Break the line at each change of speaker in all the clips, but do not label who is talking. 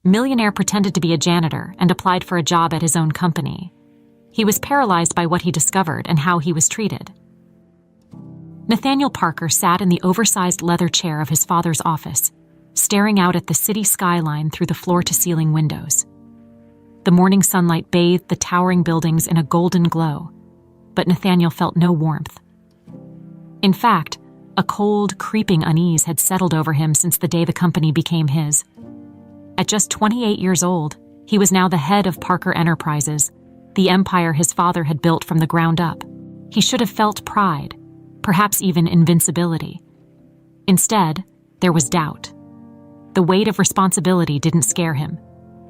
Millionaire pretended to be a janitor and applied for a job at his own company. He was paralyzed by what he discovered and how he was treated. Nathaniel Parker sat in the oversized leather chair of his father's office, staring out at the city skyline through the floor-to-ceiling windows. The morning sunlight bathed the towering buildings in a golden glow, but Nathaniel felt no warmth. In fact, a cold, creeping unease had settled over him since the day the company became his. At just 28 years old, he was now the head of Parker Enterprises, the empire his father had built from the ground up. He should have felt pride, perhaps even invincibility. Instead, there was doubt. The weight of responsibility didn't scare him.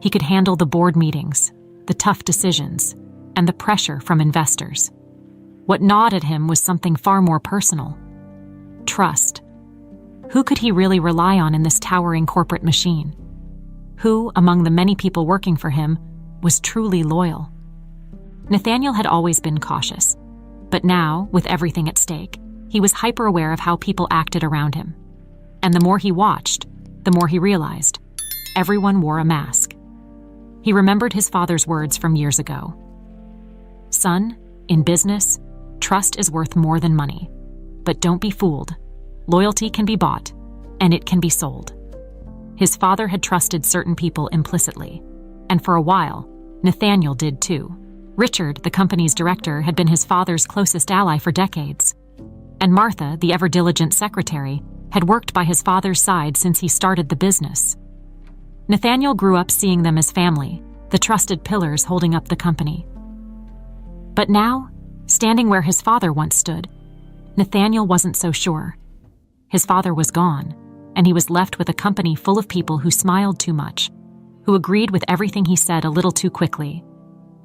He could handle the board meetings, the tough decisions, and the pressure from investors. What gnawed at him was something far more personal: trust. Who could he really rely on in this towering corporate machine? Who, among the many people working for him, was truly loyal? Nathaniel had always been cautious, but now, with everything at stake, he was hyper-aware of how people acted around him. And the more he watched, the more he realized everyone wore a mask. He remembered his father's words from years ago. "Son, in business, trust is worth more than money. But don't be fooled. Loyalty can be bought, and it can be sold." His father had trusted certain people implicitly, and for a while, Nathaniel did too. Richard, the company's director, had been his father's closest ally for decades. And Martha, the ever-diligent secretary, had worked by his father's side since he started the business. Nathaniel grew up seeing them as family, the trusted pillars holding up the company. But now, standing where his father once stood, Nathaniel wasn't so sure. His father was gone, and he was left with a company full of people who smiled too much, who agreed with everything he said a little too quickly,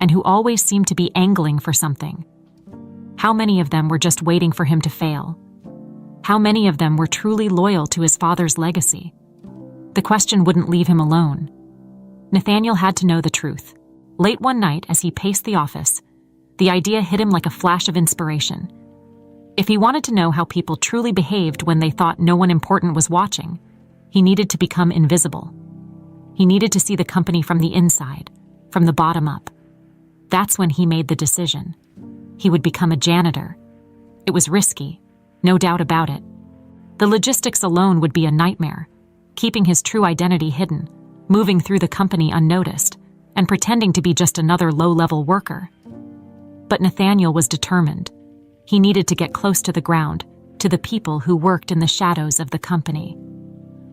and who always seemed to be angling for something. How many of them were just waiting for him to fail? How many of them were truly loyal to his father's legacy? The question wouldn't leave him alone. Nathaniel had to know the truth. Late one night, as he paced the office, the idea hit him like a flash of inspiration. If he wanted to know how people truly behaved when they thought no one important was watching, he needed to become invisible. He needed to see the company from the inside, from the bottom up. That's when he made the decision. He would become a janitor. It was risky, no doubt about it. The logistics alone would be a nightmare, keeping his true identity hidden, moving through the company unnoticed, and pretending to be just another low-level worker. But Nathaniel was determined. He needed to get close to the ground, to the people who worked in the shadows of the company.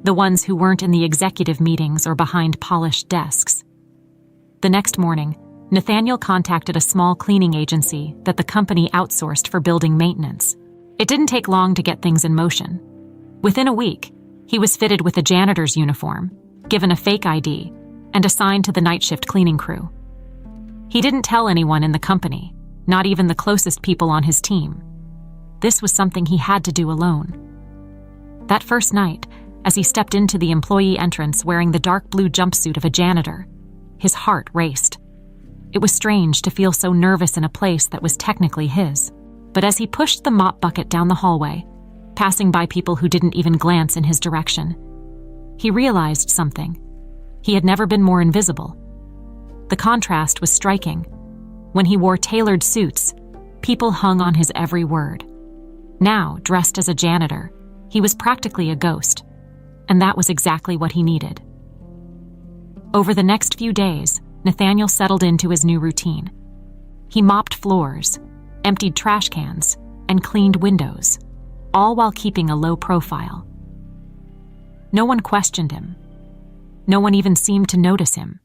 The ones who weren't in the executive meetings or behind polished desks. The next morning, Nathaniel contacted a small cleaning agency that the company outsourced for building maintenance. It didn't take long to get things in motion. Within a week, he was fitted with a janitor's uniform, given a fake ID, and assigned to the night shift cleaning crew. He didn't tell anyone in the company, not even the closest people on his team. This was something he had to do alone. That first night, as he stepped into the employee entrance wearing the dark blue jumpsuit of a janitor, his heart raced. It was strange to feel so nervous in a place that was technically his. But as he pushed the mop bucket down the hallway, passing by people who didn't even glance in his direction, he realized something. He had never been more invisible. The contrast was striking. When he wore tailored suits, people hung on his every word. Now, dressed as a janitor, he was practically a ghost, and that was exactly what he needed. Over the next few days, Nathaniel settled into his new routine. He mopped floors, emptied trash cans, and cleaned windows, all while keeping a low profile. No one questioned him. No one even seemed to notice him.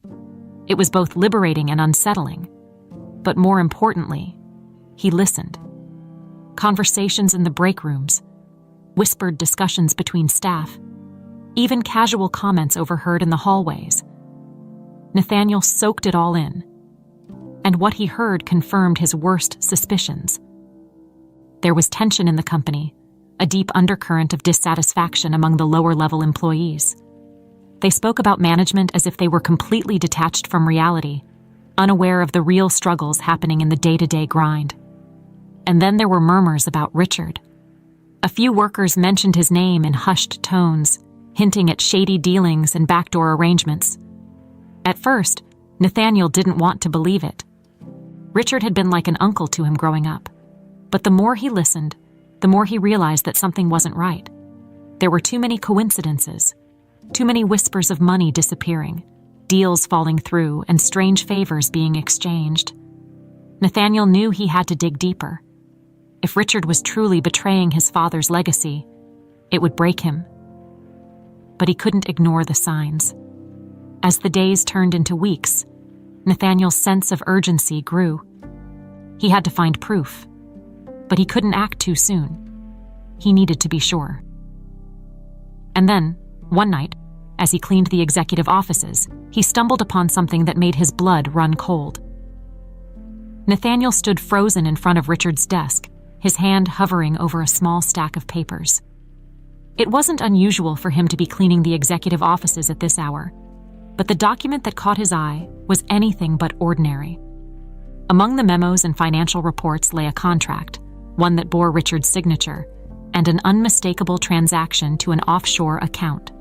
It was both liberating and unsettling. But more importantly, he listened. Conversations in the break rooms, whispered discussions between staff, even casual comments overheard in the hallways. Nathaniel soaked it all in, and what he heard confirmed his worst suspicions. There was tension in the company, a deep undercurrent of dissatisfaction among the lower-level employees. They spoke about management as if they were completely detached from reality, unaware of the real struggles happening in the day-to-day grind. And then there were murmurs about Richard. A few workers mentioned his name in hushed tones, hinting at shady dealings and backdoor arrangements. At first, Nathaniel didn't want to believe it. Richard had been like an uncle to him growing up. But the more he listened, the more he realized that something wasn't right. There were too many coincidences, too many whispers of money disappearing, deals falling through, and strange favors being exchanged. Nathaniel knew he had to dig deeper. If Richard was truly betraying his father's legacy, it would break him. But he couldn't ignore the signs. As the days turned into weeks, Nathaniel's sense of urgency grew. He had to find proof, but he couldn't act too soon. He needed to be sure. And then, one night, as he cleaned the executive offices, he stumbled upon something that made his blood run cold. Nathaniel stood frozen in front of Richard's desk, his hand hovering over a small stack of papers. It wasn't unusual for him to be cleaning the executive offices at this hour, but the document that caught his eye was anything but ordinary. Among the memos and financial reports lay a contract, one that bore Richard's signature, and an unmistakable transaction to an offshore account.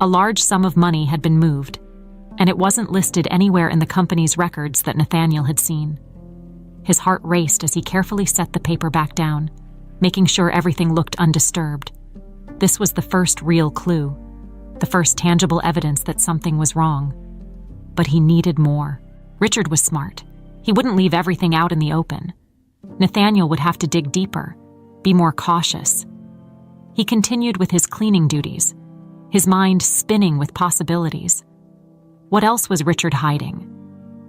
A large sum of money had been moved, and it wasn't listed anywhere in the company's records that Nathaniel had seen. His heart raced as he carefully set the paper back down, making sure everything looked undisturbed. This was the first real clue, the first tangible evidence that something was wrong. But he needed more. Richard was smart. He wouldn't leave everything out in the open. Nathaniel would have to dig deeper, be more cautious. He continued with his cleaning duties, his mind spinning with possibilities. What else was Richard hiding?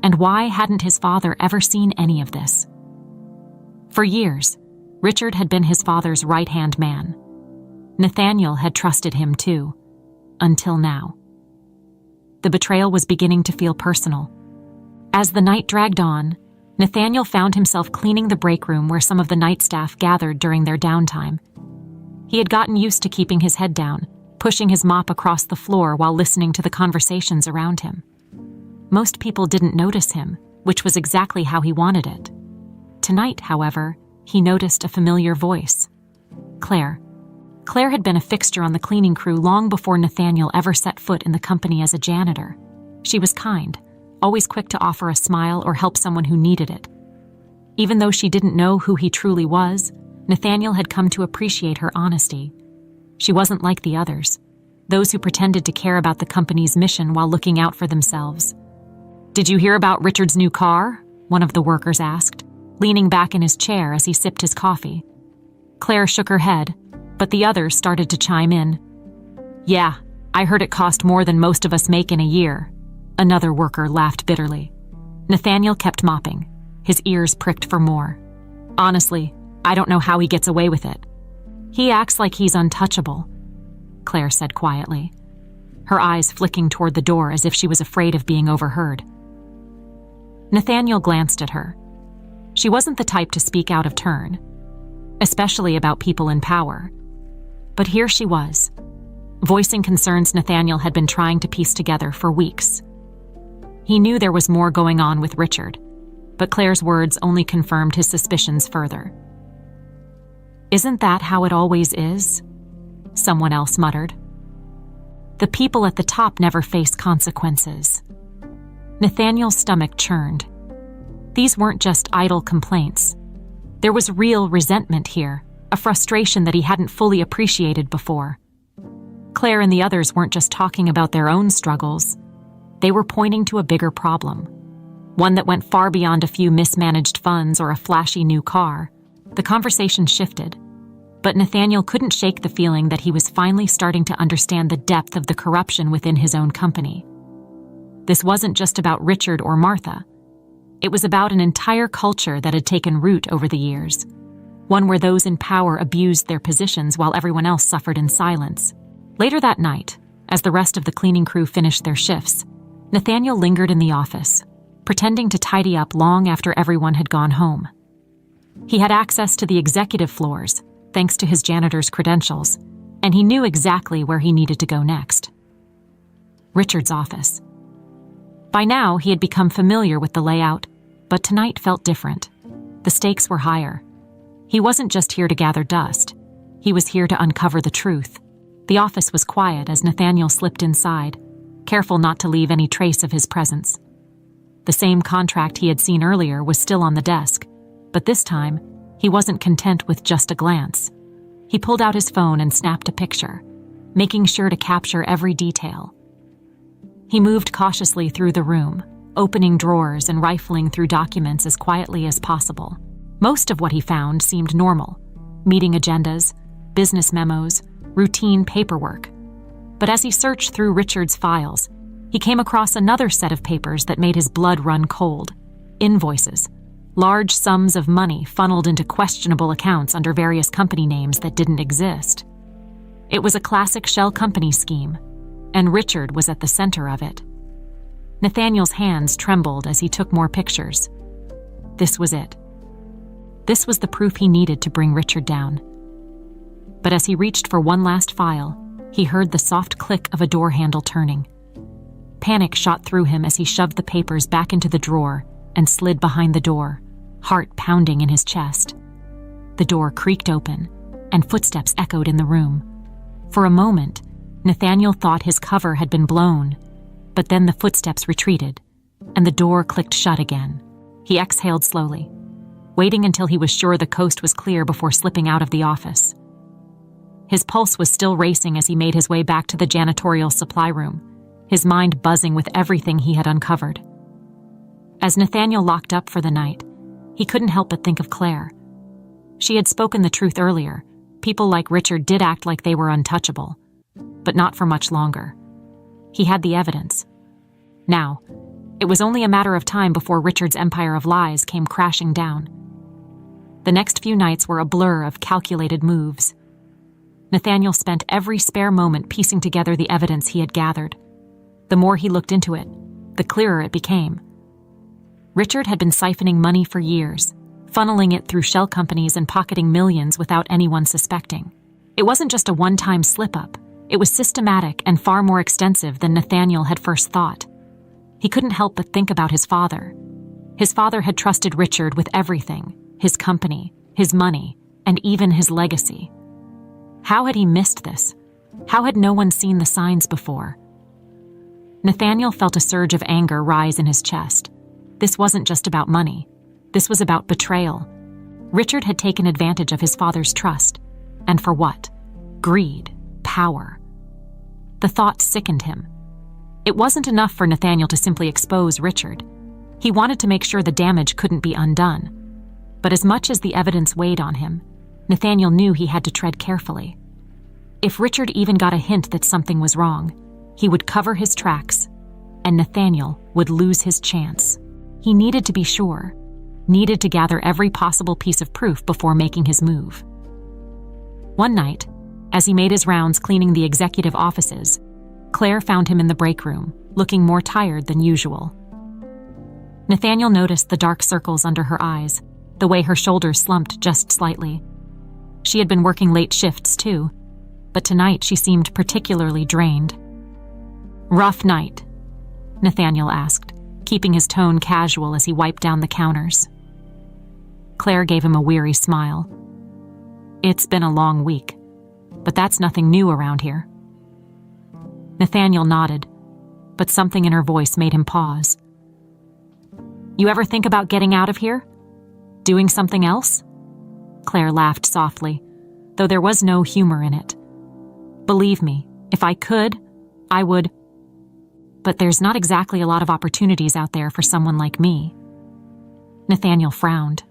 And why hadn't his father ever seen any of this? For years, Richard had been his father's right-hand man. Nathaniel had trusted him too, until now. The betrayal was beginning to feel personal. As the night dragged on, Nathaniel found himself cleaning the break room where some of the night staff gathered during their downtime. He had gotten used to keeping his head down, pushing his mop across the floor while listening to the conversations around him. Most people didn't notice him, which was exactly how he wanted it. Tonight, however, he noticed a familiar voice. Claire. Claire had been a fixture on the cleaning crew long before Nathaniel ever set foot in the company as a janitor. She was kind, always quick to offer a smile or help someone who needed it. Even though she didn't know who he truly was, Nathaniel had come to appreciate her honesty. She wasn't like the others, those who pretended to care about the company's mission while looking out for themselves. "Did you hear about Richard's new car?" one of the workers asked, leaning back in his chair as he sipped his coffee. Claire shook her head, but the others started to chime in. "Yeah, I heard it cost more than most of us make in a year." Another worker laughed bitterly. Nathaniel kept mopping, his ears pricked for more. "Honestly, I don't know how he gets away with it. He acts like he's untouchable," Claire said quietly, her eyes flicking toward the door as if she was afraid of being overheard. Nathaniel glanced at her. She wasn't the type to speak out of turn, especially about people in power. But here she was, voicing concerns Nathaniel had been trying to piece together for weeks. He knew there was more going on with Richard, but Claire's words only confirmed his suspicions further. "Isn't that how it always is?" someone else muttered. "The people at the top never face consequences." Nathaniel's stomach churned. These weren't just idle complaints. There was real resentment here, a frustration that he hadn't fully appreciated before. Claire and the others weren't just talking about their own struggles. They were pointing to a bigger problem, one that went far beyond a few mismanaged funds or a flashy new car. The conversation shifted, but Nathaniel couldn't shake the feeling that he was finally starting to understand the depth of the corruption within his own company. This wasn't just about Richard or Martha. It was about an entire culture that had taken root over the years, one where those in power abused their positions while everyone else suffered in silence. Later that night, as the rest of the cleaning crew finished their shifts, Nathaniel lingered in the office, pretending to tidy up long after everyone had gone home. He had access to the executive floors, thanks to his janitor's credentials, and he knew exactly where he needed to go next. Richard's office. By now, he had become familiar with the layout, but tonight felt different. The stakes were higher. He wasn't just here to gather dust. He was here to uncover the truth. The office was quiet as Nathaniel slipped inside, careful not to leave any trace of his presence. The same contract he had seen earlier was still on the desk, but this time, he wasn't content with just a glance. He pulled out his phone and snapped a picture, making sure to capture every detail. He moved cautiously through the room, opening drawers and rifling through documents as quietly as possible. Most of what he found seemed normal: meeting agendas, business memos, routine paperwork. But as he searched through Richard's files, he came across another set of papers that made his blood run cold: invoices. Large sums of money funneled into questionable accounts under various company names that didn't exist. It was a classic shell company scheme, and Richard was at the center of it. Nathaniel's hands trembled as he took more pictures. This was it. This was the proof he needed to bring Richard down. But as he reached for one last file, he heard the soft click of a door handle turning. Panic shot through him as he shoved the papers back into the drawer and slid behind the door, heart pounding in his chest. The door creaked open, and footsteps echoed in the room. For a moment, Nathaniel thought his cover had been blown, but then the footsteps retreated, and the door clicked shut again. He exhaled slowly, waiting until he was sure the coast was clear before slipping out of the office. His pulse was still racing as he made his way back to the janitorial supply room, his mind buzzing with everything he had uncovered. As Nathaniel locked up for the night, he couldn't help but think of Claire. She had spoken the truth earlier. People like Richard did act like they were untouchable, but not for much longer. He had the evidence. Now, it was only a matter of time before Richard's empire of lies came crashing down. The next few nights were a blur of calculated moves. Nathaniel spent every spare moment piecing together the evidence he had gathered. The more he looked into it, the clearer it became. Richard had been siphoning money for years, funneling it through shell companies and pocketing millions without anyone suspecting. It wasn't just a one-time slip-up. It was systematic and far more extensive than Nathaniel had first thought. He couldn't help but think about his father. His father had trusted Richard with everything: his company, his money, and even his legacy. How had he missed this? How had no one seen the signs before? Nathaniel felt a surge of anger rise in his chest. This wasn't just about money. This was about betrayal. Richard had taken advantage of his father's trust. And for what? Greed. Power. The thought sickened him. It wasn't enough for Nathaniel to simply expose Richard. He wanted to make sure the damage couldn't be undone. But as much as the evidence weighed on him, Nathaniel knew he had to tread carefully. If Richard even got a hint that something was wrong, he would cover his tracks, and Nathaniel would lose his chance. He needed to be sure, needed to gather every possible piece of proof before making his move. One night, as he made his rounds cleaning the executive offices, Claire found him in the break room, looking more tired than usual. Nathaniel noticed the dark circles under her eyes, the way her shoulders slumped just slightly. She had been working late shifts too, but tonight she seemed particularly drained. "Rough night?" Nathaniel asked, keeping his tone casual as he wiped down the counters. Claire gave him a weary smile. "It's been a long week, but that's nothing new around here." Nathaniel nodded, but something in her voice made him pause. "You ever think about getting out of here? Doing something else?" Claire laughed softly, though there was no humor in it. "Believe me, if I could, I would. But there's not exactly a lot of opportunities out there for someone like me." Nathaniel frowned.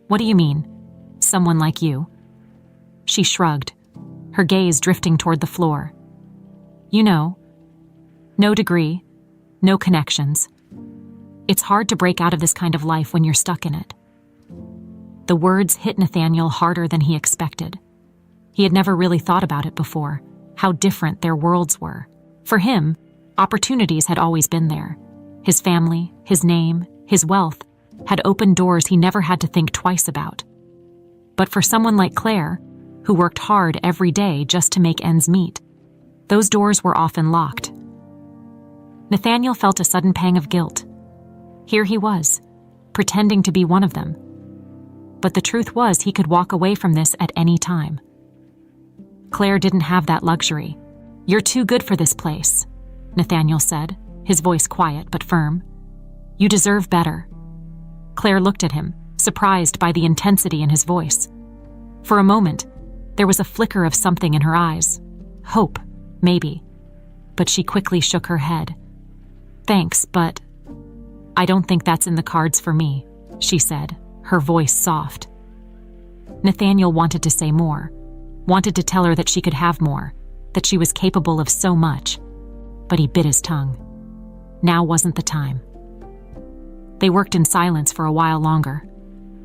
"What do you mean, someone like you?" She shrugged, her gaze drifting toward the floor. "You know, no degree, no connections. It's hard to break out of this kind of life when you're stuck in it." The words hit Nathaniel harder than he expected. He had never really thought about it before, how different their worlds were. For him, opportunities had always been there. His family, his name, his wealth had opened doors he never had to think twice about. But for someone like Claire, who worked hard every day just to make ends meet, those doors were often locked. Nathaniel felt a sudden pang of guilt. Here he was, pretending to be one of them. But the truth was he could walk away from this at any time. Claire didn't have that luxury. "You're too good for this place," Nathaniel said, his voice quiet but firm. "You deserve better." Claire looked at him, surprised by the intensity in his voice. For a moment, there was a flicker of something in her eyes. Hope, maybe. But she quickly shook her head. "Thanks, but I don't think that's in the cards for me," she said, her voice soft. Nathaniel wanted to say more, wanted to tell her that she could have more, that she was capable of so much, but he bit his tongue. Now wasn't the time. They worked in silence for a while longer,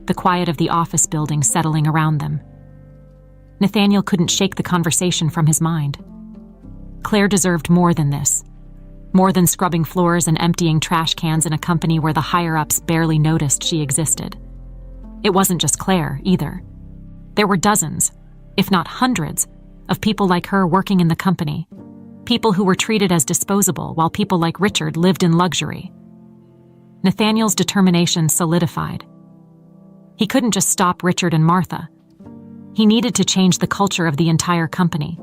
the quiet of the office building settling around them. Nathaniel couldn't shake the conversation from his mind. Claire deserved more than this. More than scrubbing floors and emptying trash cans in a company where the higher-ups barely noticed she existed. It wasn't just Claire, either. There were dozens, if not hundreds, of people like her working in the company. People who were treated as disposable while people like Richard lived in luxury. Nathaniel's determination solidified. He couldn't just stop Richard and Martha. He needed to change the culture of the entire company.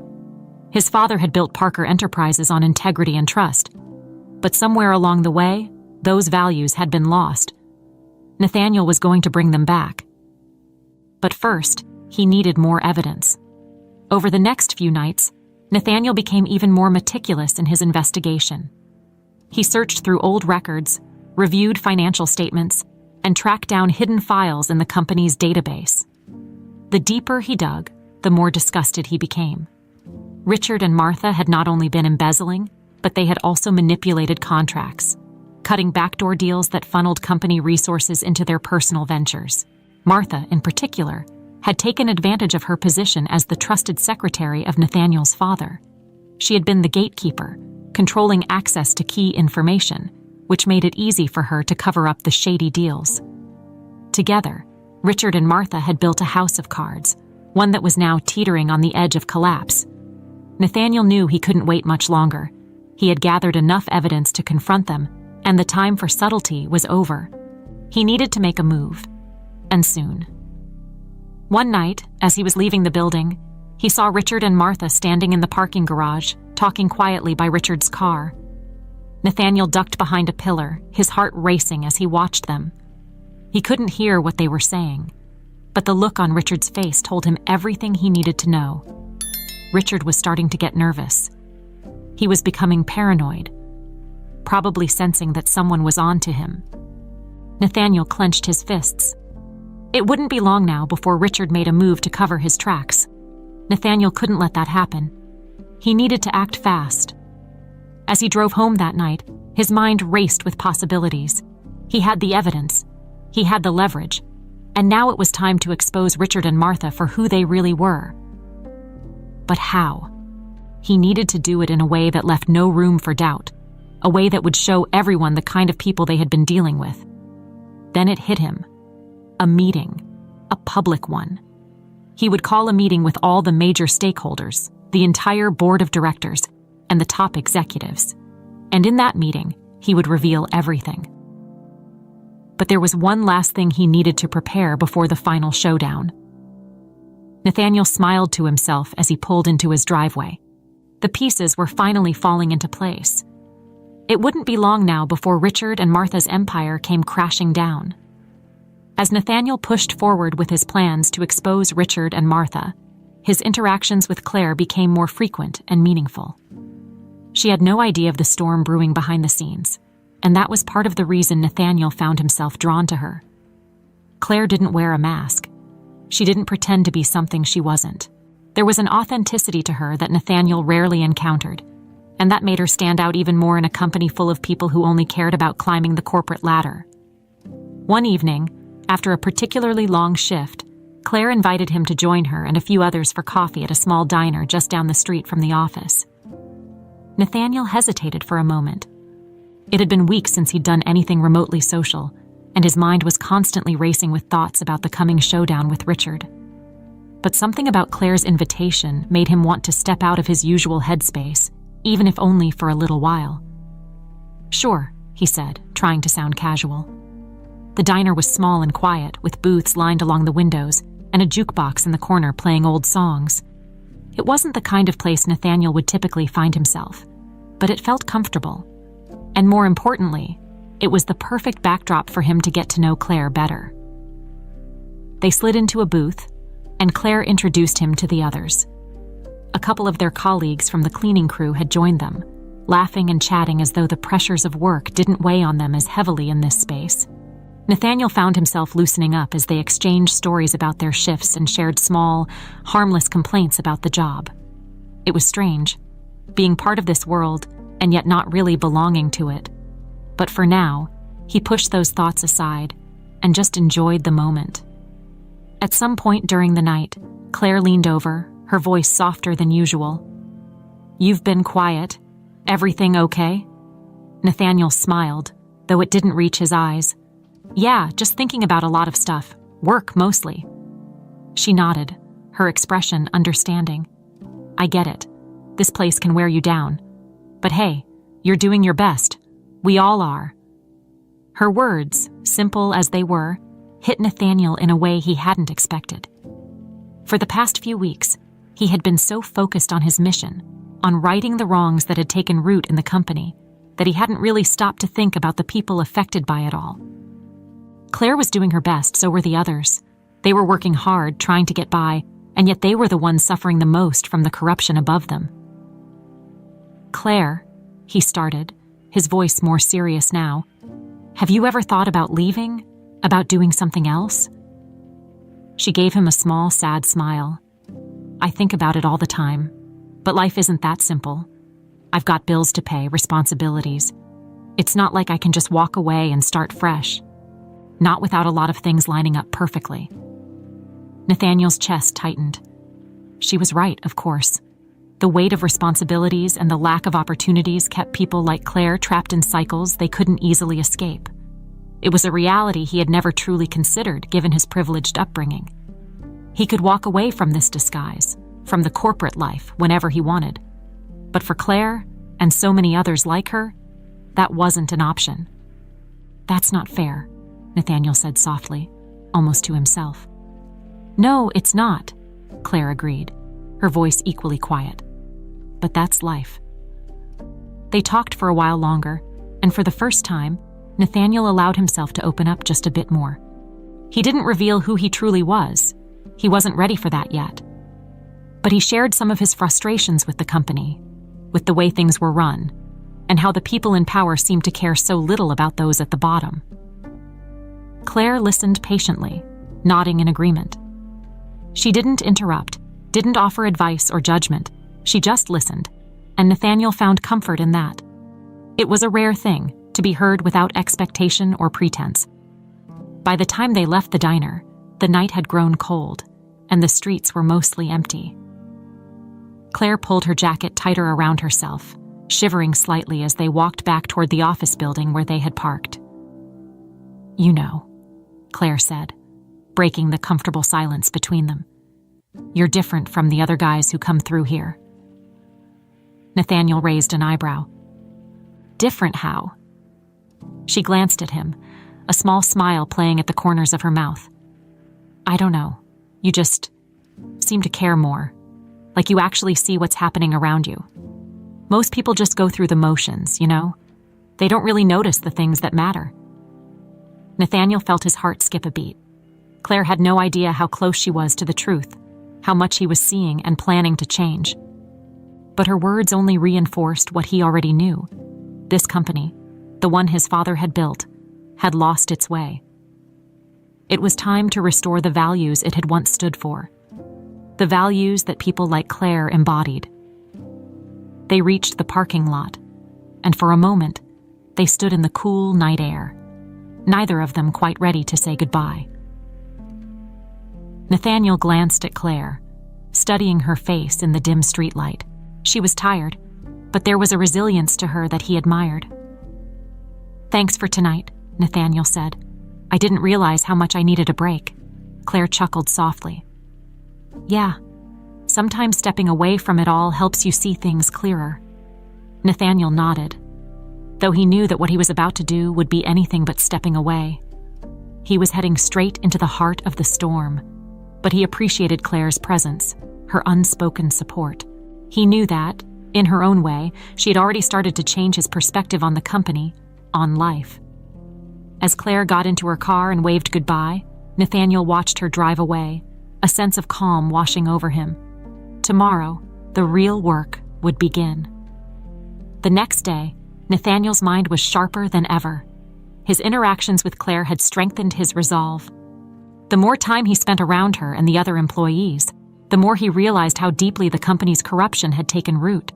His father had built Parker Enterprises on integrity and trust, but somewhere along the way, those values had been lost. Nathaniel was going to bring them back. But first, he needed more evidence. Over the next few nights, Nathaniel became even more meticulous in his investigation. He searched through old records, reviewed financial statements, and tracked down hidden files in the company's database. The deeper he dug, the more disgusted he became. Richard and Martha had not only been embezzling, but they had also manipulated contracts, cutting backdoor deals that funneled company resources into their personal ventures. Martha, in particular, had taken advantage of her position as the trusted secretary of Nathaniel's father. She had been the gatekeeper, controlling access to key information, which made it easy for her to cover up the shady deals. Together, Richard and Martha had built a house of cards, one that was now teetering on the edge of collapse. Nathaniel knew he couldn't wait much longer. He had gathered enough evidence to confront them, and the time for subtlety was over. He needed to make a move, and soon. One night, as he was leaving the building, he saw Richard and Martha standing in the parking garage, talking quietly by Richard's car. Nathaniel ducked behind a pillar, his heart racing as he watched them. He couldn't hear what they were saying, but the look on Richard's face told him everything he needed to know. Richard was starting to get nervous. He was becoming paranoid, probably sensing that someone was on to him. Nathaniel clenched his fists. It wouldn't be long now before Richard made a move to cover his tracks. Nathaniel couldn't let that happen. He needed to act fast. As he drove home that night, his mind raced with possibilities. He had the evidence. He had the leverage. And now it was time to expose Richard and Martha for who they really were. But how? He needed to do it in a way that left no room for doubt, a way that would show everyone the kind of people they had been dealing with. Then it hit him. A meeting. A public one. He would call a meeting with all the major stakeholders, the entire board of directors, and the top executives. And in that meeting, he would reveal everything. But there was one last thing he needed to prepare before the final showdown. Nathaniel smiled to himself as he pulled into his driveway. The pieces were finally falling into place. It wouldn't be long now before Richard and Martha's empire came crashing down. As Nathaniel pushed forward with his plans to expose Richard and Martha, his interactions with Claire became more frequent and meaningful. She had no idea of the storm brewing behind the scenes, and that was part of the reason Nathaniel found himself drawn to her. Claire didn't wear a mask. She didn't pretend to be something she wasn't. There was an authenticity to her that Nathaniel rarely encountered, and that made her stand out even more in a company full of people who only cared about climbing the corporate ladder. One evening, after a particularly long shift, Claire invited him to join her and a few others for coffee at a small diner just down the street from the office. Nathaniel hesitated for a moment. It had been weeks since he'd done anything remotely social, and his mind was constantly racing with thoughts about the coming showdown with Richard. But something about Claire's invitation made him want to step out of his usual headspace, even if only for a little while. "Sure," he said, trying to sound casual. The diner was small and quiet, with booths lined along the windows and a jukebox in the corner playing old songs. It wasn't the kind of place Nathaniel would typically find himself, but it felt comfortable. And more importantly, it was the perfect backdrop for him to get to know Claire better. They slid into a booth, and Claire introduced him to the others. A couple of their colleagues from the cleaning crew had joined them, laughing and chatting as though the pressures of work didn't weigh on them as heavily in this space. Nathaniel found himself loosening up as they exchanged stories about their shifts and shared small, harmless complaints about the job. It was strange, being part of this world and yet not really belonging to it. But for now, he pushed those thoughts aside and just enjoyed the moment. At some point during the night, Claire leaned over, her voice softer than usual. "You've been quiet. Everything okay?" Nathaniel smiled, though it didn't reach his eyes. "Yeah, just thinking about a lot of stuff. Work, mostly." She nodded, her expression understanding. "I get it. This place can wear you down. But hey, you're doing your best. We all are." Her words, simple as they were, hit Nathaniel in a way he hadn't expected. For the past few weeks, he had been so focused on his mission, on righting the wrongs that had taken root in the company, that he hadn't really stopped to think about the people affected by it all. Claire was doing her best, so were the others. They were working hard, trying to get by, and yet they were the ones suffering the most from the corruption above them. "Claire," he started, his voice more serious now, "have you ever thought about leaving? About doing something else?" She gave him a small, sad smile. "I think about it all the time, but life isn't that simple. I've got bills to pay, responsibilities. It's not like I can just walk away and start fresh. Not without a lot of things lining up perfectly." Nathaniel's chest tightened. She was right, of course. The weight of responsibilities and the lack of opportunities kept people like Claire trapped in cycles they couldn't easily escape. It was a reality he had never truly considered, given his privileged upbringing. He could walk away from this disguise, from the corporate life, whenever he wanted. But for Claire, and so many others like her, that wasn't an option. "That's not fair," Nathaniel said softly, almost to himself. "No, it's not," Claire agreed, her voice equally quiet. "But that's life." They talked for a while longer, and for the first time, Nathaniel allowed himself to open up just a bit more. He didn't reveal who he truly was. He wasn't ready for that yet. But he shared some of his frustrations with the company, with the way things were run, and how the people in power seemed to care so little about those at the bottom. Claire listened patiently, nodding in agreement. She didn't interrupt, didn't offer advice or judgment. She just listened, and Nathaniel found comfort in that. It was a rare thing, to be heard without expectation or pretense. By the time they left the diner, the night had grown cold, and the streets were mostly empty. Claire pulled her jacket tighter around herself, shivering slightly as they walked back toward the office building where they had parked. "You know," Claire said, breaking the comfortable silence between them. "You're different from the other guys who come through here." Nathaniel raised an eyebrow. "Different how?" She glanced at him, a small smile playing at the corners of her mouth. "I don't know. You just seem to care more. Like you actually see what's happening around you. Most people just go through the motions, you know? They don't really notice the things that matter." Nathaniel felt his heart skip a beat. Claire had no idea how close she was to the truth, how much he was seeing and planning to change. But her words only reinforced what he already knew. This company, the one his father had built, had lost its way. It was time to restore the values it had once stood for, the values that people like Claire embodied. They reached the parking lot, and for a moment, they stood in the cool night air, neither of them quite ready to say goodbye. Nathaniel glanced at Claire, studying her face in the dim streetlight. She was tired, but there was a resilience to her that he admired. "Thanks for tonight," Nathaniel said. "I didn't realize how much I needed a break." Claire chuckled softly. "Yeah, sometimes stepping away from it all helps you see things clearer." Nathaniel nodded, though he knew that what he was about to do would be anything but stepping away. He was heading straight into the heart of the storm, but he appreciated Claire's presence, her unspoken support. He knew that, In her own way, she had already started to change his perspective on the company, on life. As Claire got into her car and waved goodbye, Nathaniel watched her drive away, a sense of calm washing over him. Tomorrow, the real work would begin. The next day, Nathaniel's mind was sharper than ever. His interactions with Claire had strengthened his resolve. The more time he spent around her and the other employees, the more he realized how deeply the company's corruption had taken root.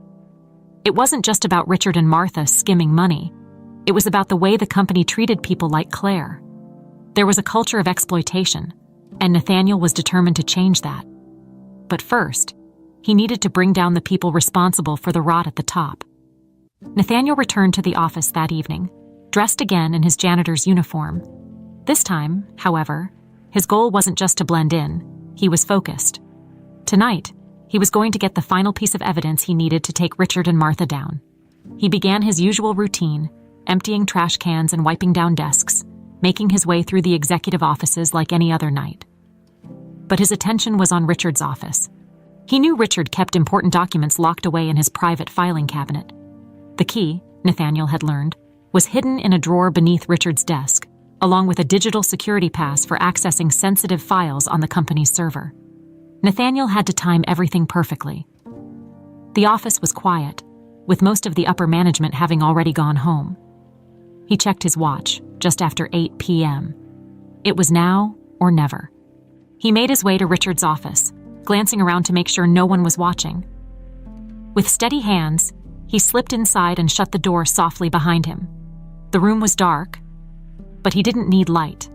It wasn't just about Richard and Martha skimming money. It was about the way the company treated people like Claire. There was a culture of exploitation, and Nathaniel was determined to change that. But first, he needed to bring down the people responsible for the rot at the top. Nathaniel returned to the office that evening, dressed again in his janitor's uniform. This time, however, his goal wasn't just to blend in, he was focused. Tonight, he was going to get the final piece of evidence he needed to take Richard and Martha down. He began his usual routine, emptying trash cans and wiping down desks, making his way through the executive offices like any other night. But his attention was on Richard's office. He knew Richard kept important documents locked away in his private filing cabinet. The key, Nathaniel had learned, was hidden in a drawer beneath Richard's desk, along with a digital security pass for accessing sensitive files on the company's server. Nathaniel had to time everything perfectly. The office was quiet, with most of the upper management having already gone home. He checked his watch, just after 8 p.m. It was now or never. He made his way to Richard's office, glancing around to make sure no one was watching. With steady hands, he slipped inside and shut the door softly behind him. The room was dark, but he didn't need light.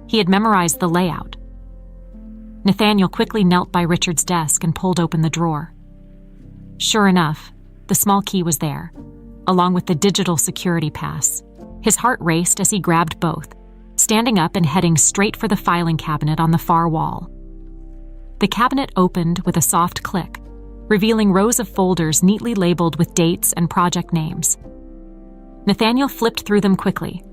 He had memorized the layout. Nathaniel quickly knelt by Richard's desk and pulled open the drawer. Sure enough, the small key was there, along with the digital security pass. His heart raced as he grabbed both, standing up and heading straight for the filing cabinet on the far wall. The cabinet opened with a soft click, revealing rows of folders neatly labeled with dates and project names. Nathaniel flipped through them quickly,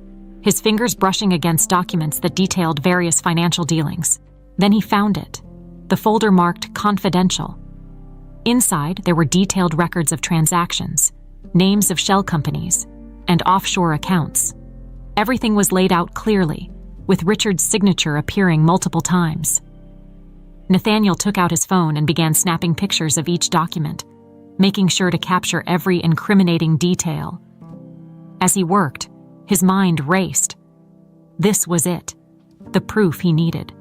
his fingers brushing against documents that detailed various financial dealings. Then he found it, the folder marked Confidential. Inside, there were detailed records of transactions, names of shell companies, and offshore accounts. Everything was laid out clearly, with Richard's signature appearing multiple times. Nathaniel took out his phone and began snapping pictures of each document, making sure to capture every incriminating detail. As he worked, his mind raced. This was it, the proof he needed.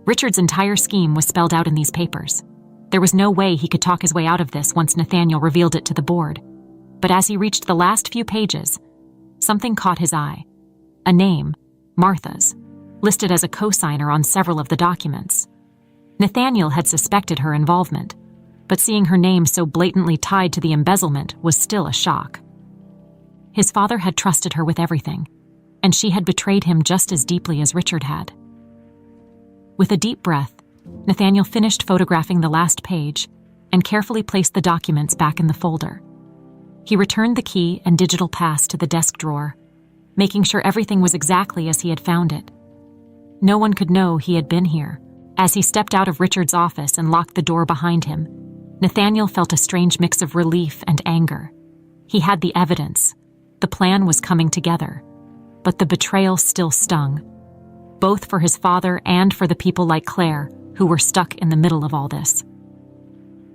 Richard's entire scheme was spelled out in these papers. There was no way he could talk his way out of this once Nathaniel revealed it to the board. But as he reached the last few pages, something caught his eye. A name, Martha's, listed as a co-signer on several of the documents. Nathaniel had suspected her involvement, but seeing her name so blatantly tied to the embezzlement was still a shock. His father had trusted her with everything, and she had betrayed him just as deeply as Richard had. With a deep breath, Nathaniel finished photographing the last page and carefully placed the documents back in the folder. He returned the key and digital pass to the desk drawer, making sure everything was exactly as he had found it. No one could know he had been here. As he stepped out of Richard's office and locked the door behind him, Nathaniel felt a strange mix of relief and anger. He had the evidence. The plan was coming together, but the betrayal still stung, both for his father and for the people like Claire, who were stuck in the middle of all this.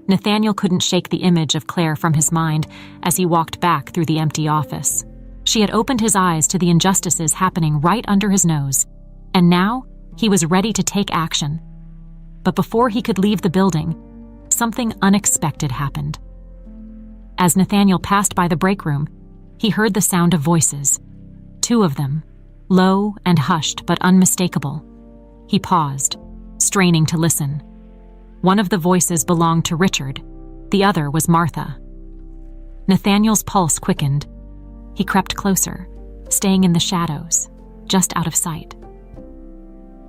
Nathaniel couldn't shake the image of Claire from his mind as he walked back through the empty office. She had opened his eyes to the injustices happening right under his nose, and now he was ready to take action. But before he could leave the building, something unexpected happened. As Nathaniel passed by the break room, he heard the sound of voices, 2 of them, low and hushed but unmistakable. He paused, straining to listen. One of the voices belonged to Richard, the other was Martha. Nathaniel's pulse quickened. He crept closer, staying in the shadows, just out of sight.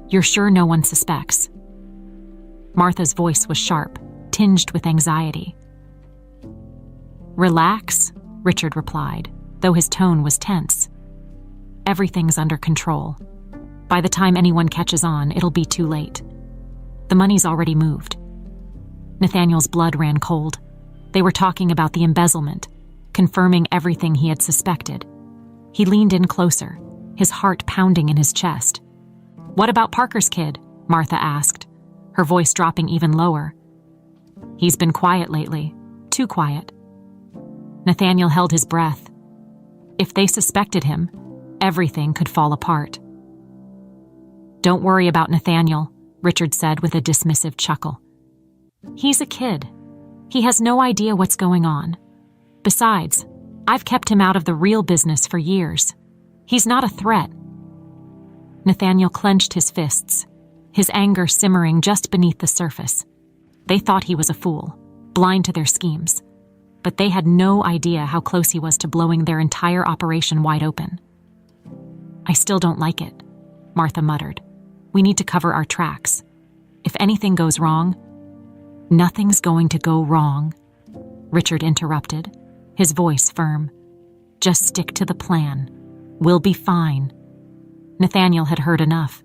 "You're sure no one suspects?" Martha's voice was sharp, tinged with anxiety. "Relax," Richard replied, though his tone was tense. "Everything's under control. By the time anyone catches on, it'll be too late. The money's already moved." Nathaniel's blood ran cold. They were talking about the embezzlement, confirming everything he had suspected. He leaned in closer, his heart pounding in his chest. "What about Parker's kid?" Martha asked, her voice dropping even lower. "He's been quiet lately, too quiet." Nathaniel held his breath. If they suspected him, everything could fall apart. "Don't worry about Nathaniel," Richard said with a dismissive chuckle. "He's a kid. He has no idea what's going on. Besides, I've kept him out of the real business for years. He's not a threat." Nathaniel clenched his fists, his anger simmering just beneath the surface. They thought he was a fool, blind to their schemes, but they had no idea how close he was to blowing their entire operation wide open. "I still don't like it," Martha muttered. "We need to cover our tracks. If anything goes wrong—" "Nothing's going to go wrong," Richard interrupted, his voice firm. "Just stick to the plan. We'll be fine." Nathaniel had heard enough.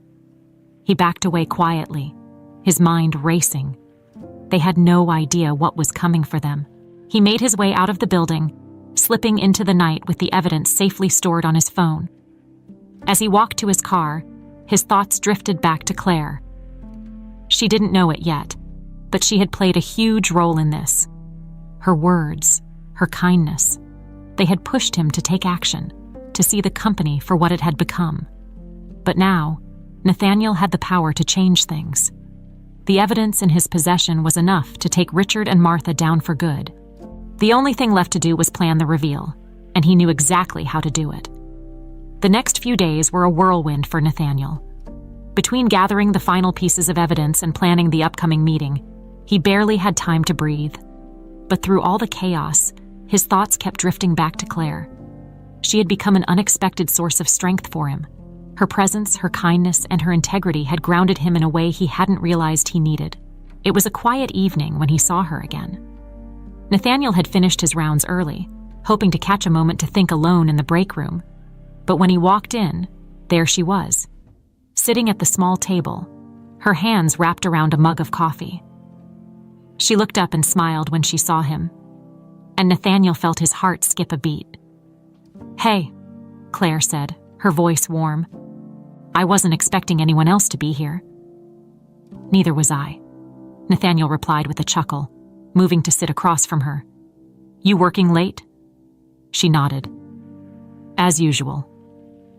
He backed away quietly, his mind racing. They had no idea what was coming for them. He made his way out of the building, slipping into the night with the evidence safely stored on his phone. As he walked to his car, his thoughts drifted back to Claire. She didn't know it yet, but she had played a huge role in this. Her words, her kindness, they had pushed him to take action, to see the company for what it had become. But now, Nathaniel had the power to change things. The evidence in his possession was enough to take Richard and Martha down for good. The only thing left to do was plan the reveal, and he knew exactly how to do it. The next few days were a whirlwind for Nathaniel. Between gathering the final pieces of evidence and planning the upcoming meeting, he barely had time to breathe. But through all the chaos, his thoughts kept drifting back to Claire. She had become an unexpected source of strength for him. Her presence, her kindness, and her integrity had grounded him in a way he hadn't realized he needed. It was a quiet evening when he saw her again. Nathaniel had finished his rounds early, hoping to catch a moment to think alone in the break room. But when he walked in, there she was, sitting at the small table, her hands wrapped around a mug of coffee. She looked up and smiled when she saw him, and Nathaniel felt his heart skip a beat. "Hey," Claire said, her voice warm. "I wasn't expecting anyone else to be here." "Neither was I," Nathaniel replied with a chuckle, moving to sit across from her. "You working late?" She nodded. "As usual.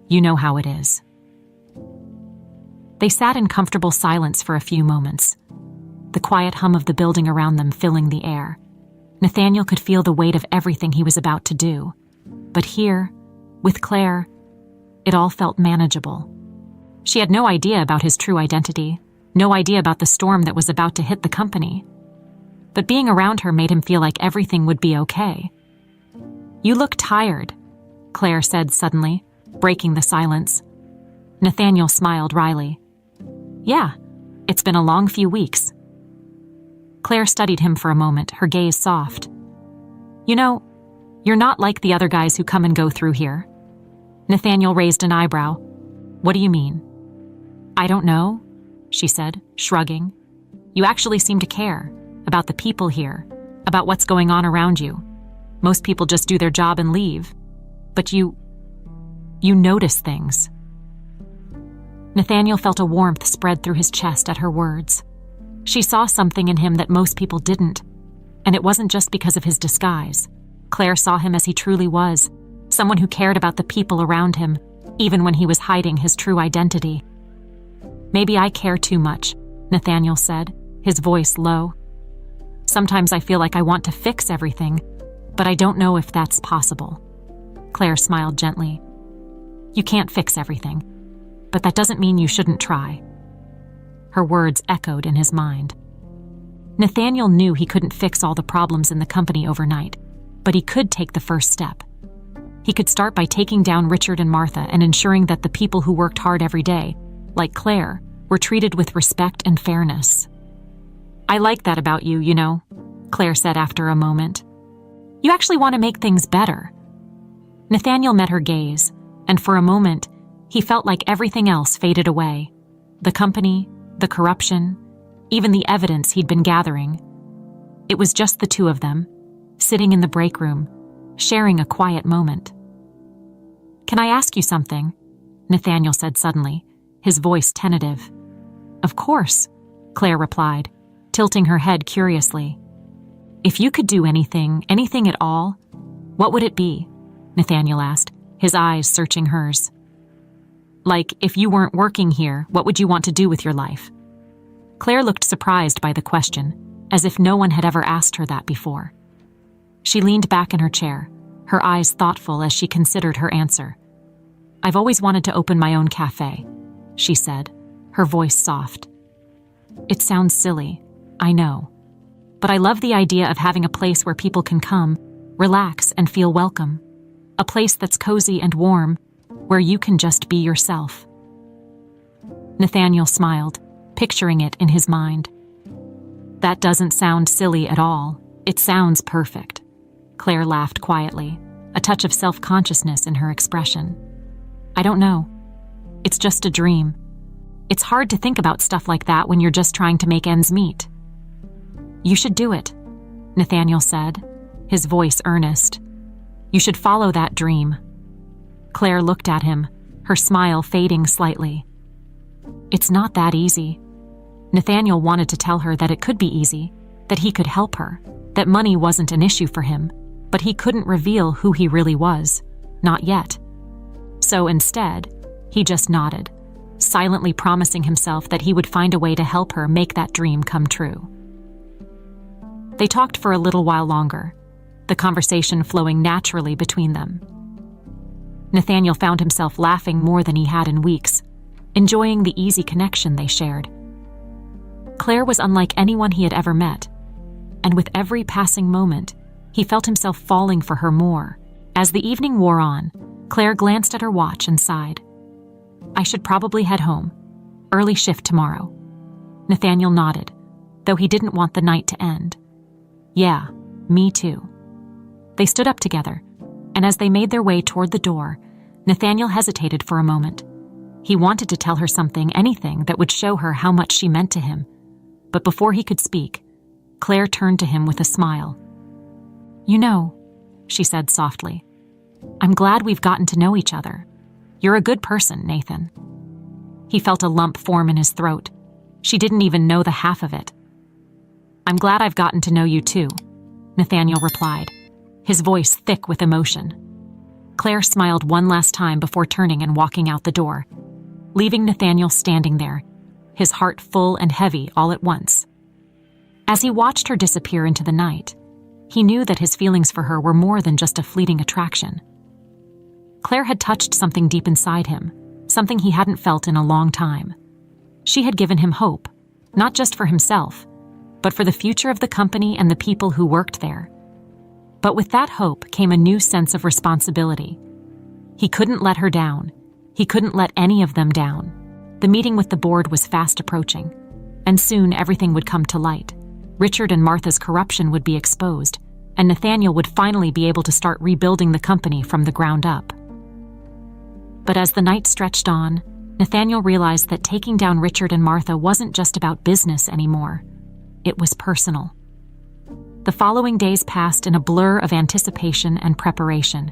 You know how it is." They sat in comfortable silence for a few moments, the quiet hum of the building around them filling the air. Nathaniel could feel the weight of everything he was about to do. But here, with Claire, it all felt manageable. She had no idea about his true identity, no idea about the storm that was about to hit the company. But being around her made him feel like everything would be okay. "You look tired," Claire said suddenly, breaking the silence. Nathaniel smiled wryly. "Yeah, it's been a long few weeks." Claire studied him for a moment, her gaze soft. "You know, you're not like the other guys who come and go through here." Nathaniel raised an eyebrow. "What do you mean?" "I don't know," she said, shrugging. "You actually seem to care about the people here, about what's going on around you. Most people just do their job and leave. But you notice things." Nathaniel felt a warmth spread through his chest at her words. She saw something in him that most people didn't, and it wasn't just because of his disguise. Claire saw him as he truly was, someone who cared about the people around him, even when he was hiding his true identity. "Maybe I care too much," Nathaniel said, his voice low. "Sometimes I feel like I want to fix everything, but I don't know if that's possible." Claire smiled gently. "You can't fix everything, but that doesn't mean you shouldn't try." Her words echoed in his mind. Nathaniel knew he couldn't fix all the problems in the company overnight, but he could take the first step. He could start by taking down Richard and Martha and ensuring that the people who worked hard every day, like Claire, were treated with respect and fairness. "I like that about you, you know," Claire said after a moment. "You actually want to make things better." Nathaniel met her gaze, and for a moment, he felt like everything else faded away. The company, the corruption, even the evidence he'd been gathering. It was just the two of them, sitting in the break room, sharing a quiet moment. "Can I ask you something?" Nathaniel said suddenly, his voice tentative. "Of course," Claire replied, tilting her head curiously. "If you could do anything at all, what would it be?" Nathaniel asked, his eyes searching hers. "Like, if you weren't working here, what would you want to do with your life?" Claire looked surprised by the question, as if no one had ever asked her that before. She leaned back in her chair, her eyes thoughtful as she considered her answer. "I've always wanted to open my own cafe," she said, her voice soft. "It sounds silly, I know, but I love the idea of having a place where people can come, relax, and feel welcome. A place that's cozy and warm, where you can just be yourself." Nathaniel smiled, picturing it in his mind. "That doesn't sound silly at all. It sounds perfect." Claire laughed quietly, a touch of self-consciousness in her expression. "I don't know. It's just a dream. It's hard to think about stuff like that when you're just trying to make ends meet." "You should do it," Nathaniel said, his voice earnest. "You should follow that dream." Claire looked at him, her smile fading slightly. "It's not that easy." Nathaniel wanted to tell her that it could be easy, that he could help her, that money wasn't an issue for him, but he couldn't reveal who he really was, not yet. So instead, he just nodded, silently promising himself that he would find a way to help her make that dream come true. They talked for a little while longer, the conversation flowing naturally between them. Nathaniel found himself laughing more than he had in weeks, enjoying the easy connection they shared. Claire was unlike anyone he had ever met, and with every passing moment, he felt himself falling for her more. As the evening wore on, Claire glanced at her watch and sighed. "I should probably head home. Early shift tomorrow." Nathaniel nodded, though he didn't want the night to end. "Yeah, me too." They stood up together, and as they made their way toward the door, Nathaniel hesitated for a moment. He wanted to tell her something, anything that would show her how much she meant to him. But before he could speak, Claire turned to him with a smile. "You know," she said softly, "I'm glad we've gotten to know each other. You're a good person, Nathan." He felt a lump form in his throat. She didn't even know the half of it. "I'm glad I've gotten to know you too," Nathaniel replied, his voice thick with emotion. Claire smiled one last time before turning and walking out the door, leaving Nathaniel standing there, his heart full and heavy all at once. As he watched her disappear into the night, he knew that his feelings for her were more than just a fleeting attraction. Claire had touched something deep inside him, something he hadn't felt in a long time. She had given him hope, not just for himself, but for the future of the company and the people who worked there. But with that hope came a new sense of responsibility. He couldn't let her down. He couldn't let any of them down. The meeting with the board was fast approaching, and soon everything would come to light. Richard and Martha's corruption would be exposed, and Nathaniel would finally be able to start rebuilding the company from the ground up. But as the night stretched on, Nathaniel realized that taking down Richard and Martha wasn't just about business anymore. It was personal. The following days passed in a blur of anticipation and preparation.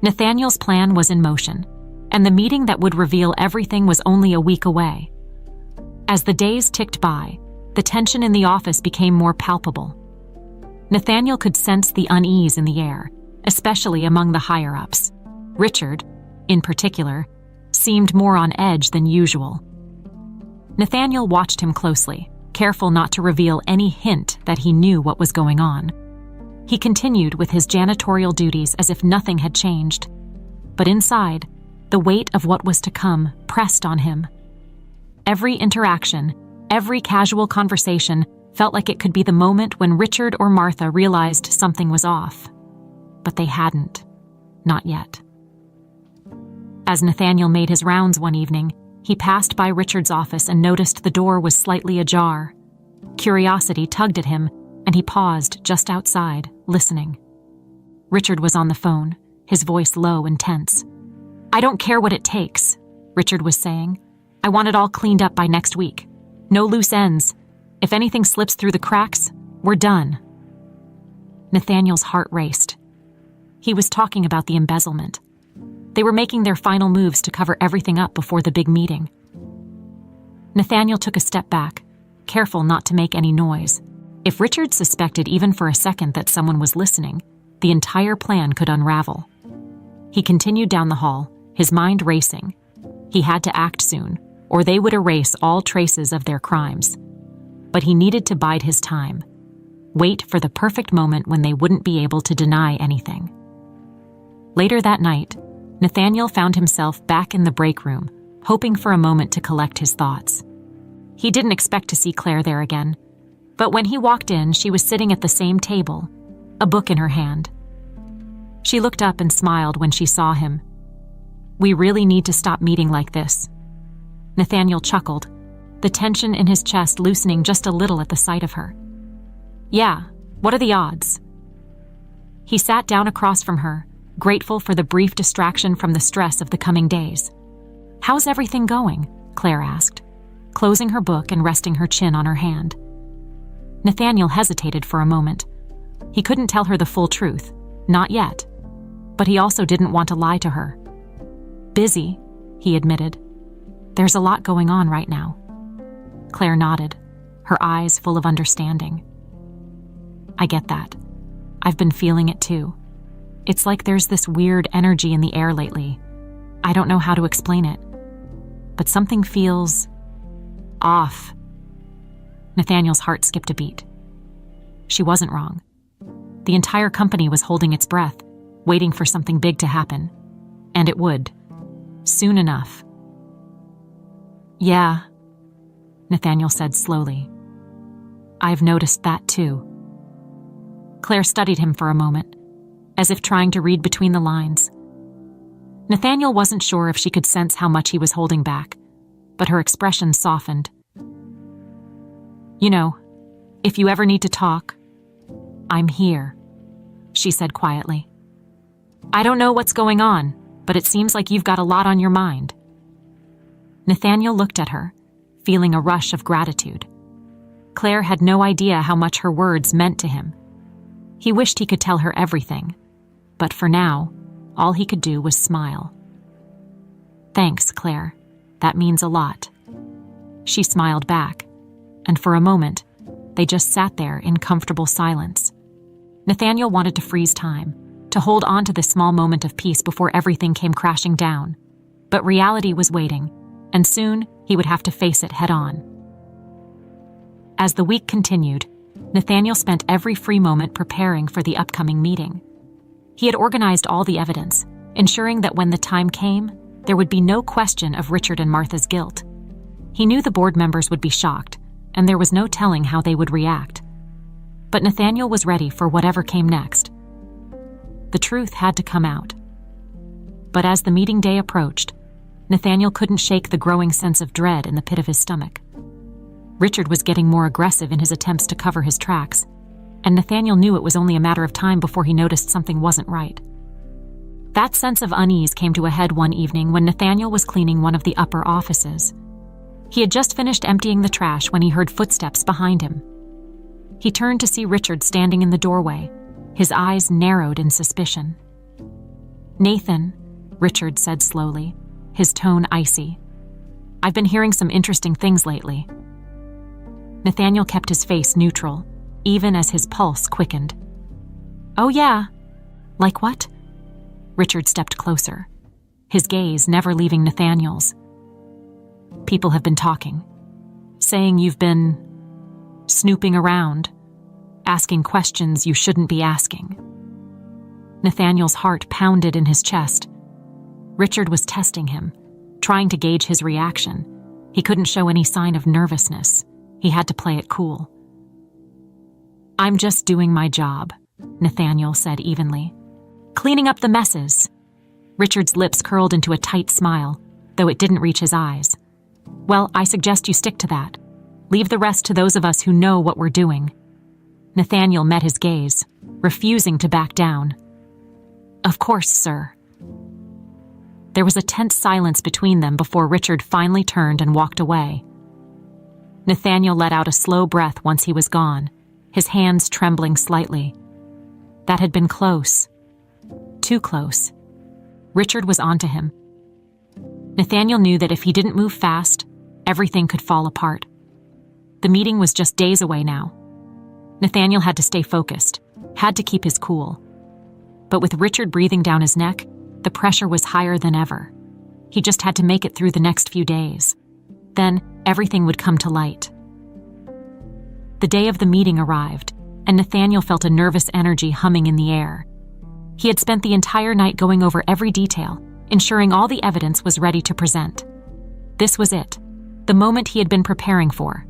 Nathaniel's plan was in motion, and the meeting that would reveal everything was only a week away. As the days ticked by, the tension in the office became more palpable. Nathaniel could sense the unease in the air, especially among the higher-ups. Richard, in particular, seemed more on edge than usual. Nathaniel watched him closely, careful not to reveal any hint that he knew what was going on. He continued with his janitorial duties as if nothing had changed. But inside, the weight of what was to come pressed on him. Every interaction, every casual conversation felt like it could be the moment when Richard or Martha realized something was off. But they hadn't. Not yet. As Nathaniel made his rounds one evening, he passed by Richard's office and noticed the door was slightly ajar. Curiosity tugged at him, and he paused just outside, listening. Richard was on the phone, his voice low and tense. "I don't care what it takes," Richard was saying. "I want it all cleaned up by next week. No loose ends. If anything slips through the cracks, we're done." Nathaniel's heart raced. He was talking about the embezzlement. They were making their final moves to cover everything up before the big meeting. Nathaniel took a step back, careful not to make any noise. If Richard suspected even for a second that someone was listening, the entire plan could unravel. He continued down the hall, his mind racing. He had to act soon, or they would erase all traces of their crimes. But he needed to bide his time. Wait for the perfect moment when they wouldn't be able to deny anything. Later that night, Nathaniel found himself back in the break room, hoping for a moment to collect his thoughts. He didn't expect to see Claire there again, but when he walked in, she was sitting at the same table, a book in her hand. She looked up and smiled when she saw him. "We really need to stop meeting like this." Nathaniel chuckled, the tension in his chest loosening just a little at the sight of her. "Yeah, what are the odds?" He sat down across from her, grateful for the brief distraction from the stress of the coming days. "How's everything going?" Claire asked, closing her book and resting her chin on her hand. Nathaniel hesitated for a moment. He couldn't tell her the full truth, not yet, but he also didn't want to lie to her. "Busy," he admitted. "There's a lot going on right now." Claire nodded, her eyes full of understanding. "I get that. I've been feeling it too. It's like there's this weird energy in the air lately. I don't know how to explain it, but something feels off." Nathaniel's heart skipped a beat. She wasn't wrong. The entire company was holding its breath, waiting for something big to happen. And it would. Soon enough. "Yeah," Nathaniel said slowly. "I've noticed that too." Claire studied him for a moment, as if trying to read between the lines. Nathaniel wasn't sure if she could sense how much he was holding back, but her expression softened. "You know, if you ever need to talk, I'm here," she said quietly. "I don't know what's going on, but it seems like you've got a lot on your mind." Nathaniel looked at her, feeling a rush of gratitude. Claire had no idea how much her words meant to him. He wished he could tell her everything, but for now, all he could do was smile. "Thanks, Claire. That means a lot." She smiled back, and for a moment, they just sat there in comfortable silence. Nathaniel wanted to freeze time, to hold on to this small moment of peace before everything came crashing down. But reality was waiting, and soon he would have to face it head-on. As the week continued, Nathaniel spent every free moment preparing for the upcoming meeting. He had organized all the evidence, ensuring that when the time came, there would be no question of Richard and Martha's guilt. He knew the board members would be shocked, and there was no telling how they would react. But Nathaniel was ready for whatever came next. The truth had to come out. But as the meeting day approached, Nathaniel couldn't shake the growing sense of dread in the pit of his stomach. Richard was getting more aggressive in his attempts to cover his tracks, and Nathaniel knew it was only a matter of time before he noticed something wasn't right. That sense of unease came to a head one evening when Nathaniel was cleaning one of the upper offices. He had just finished emptying the trash when he heard footsteps behind him. He turned to see Richard standing in the doorway, his eyes narrowed in suspicion. "Nathan," Richard said slowly, his tone icy. "I've been hearing some interesting things lately." Nathaniel kept his face neutral, even as his pulse quickened. "Oh yeah? Like what?" Richard stepped closer, his gaze never leaving Nathaniel's. "People have been talking, saying you've been snooping around, asking questions you shouldn't be asking." Nathaniel's heart pounded in his chest. Richard was testing him, trying to gauge his reaction. He couldn't show any sign of nervousness. He had to play it cool. "I'm just doing my job," Nathaniel said evenly. "Cleaning up the messes." Richard's lips curled into a tight smile, though it didn't reach his eyes. "Well, I suggest you stick to that. Leave the rest to those of us who know what we're doing." Nathaniel met his gaze, refusing to back down. "Of course, sir." There was a tense silence between them before Richard finally turned and walked away. Nathaniel let out a slow breath once he was gone, his hands trembling slightly. That had been close. Too close. Richard was onto him. Nathaniel knew that if he didn't move fast, everything could fall apart. The meeting was just days away now. Nathaniel had to stay focused, had to keep his cool. But with Richard breathing down his neck, the pressure was higher than ever. He just had to make it through the next few days. Then, everything would come to light. The day of the meeting arrived, and Nathaniel felt a nervous energy humming in the air. He had spent the entire night going over every detail, ensuring all the evidence was ready to present. This was it, the moment he had been preparing for.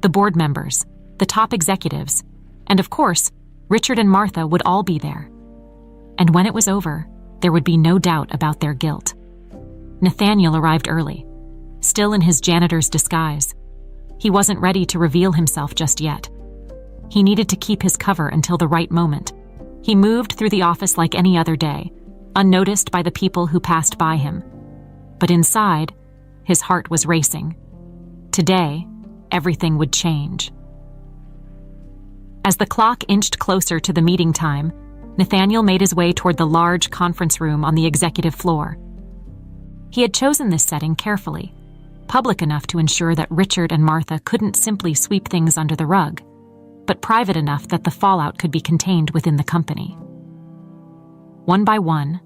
The board members, the top executives, and of course, Richard and Martha would all be there. And when it was over, there would be no doubt about their guilt. Nathaniel arrived early, still in his janitor's disguise. He wasn't ready to reveal himself just yet. He needed to keep his cover until the right moment. He moved through the office like any other day, unnoticed by the people who passed by him. But inside, his heart was racing. Today, everything would change. As the clock inched closer to the meeting time, Nathaniel made his way toward the large conference room on the executive floor. He had chosen this setting carefully, public enough to ensure that Richard and Martha couldn't simply sweep things under the rug, but private enough that the fallout could be contained within the company. One by one,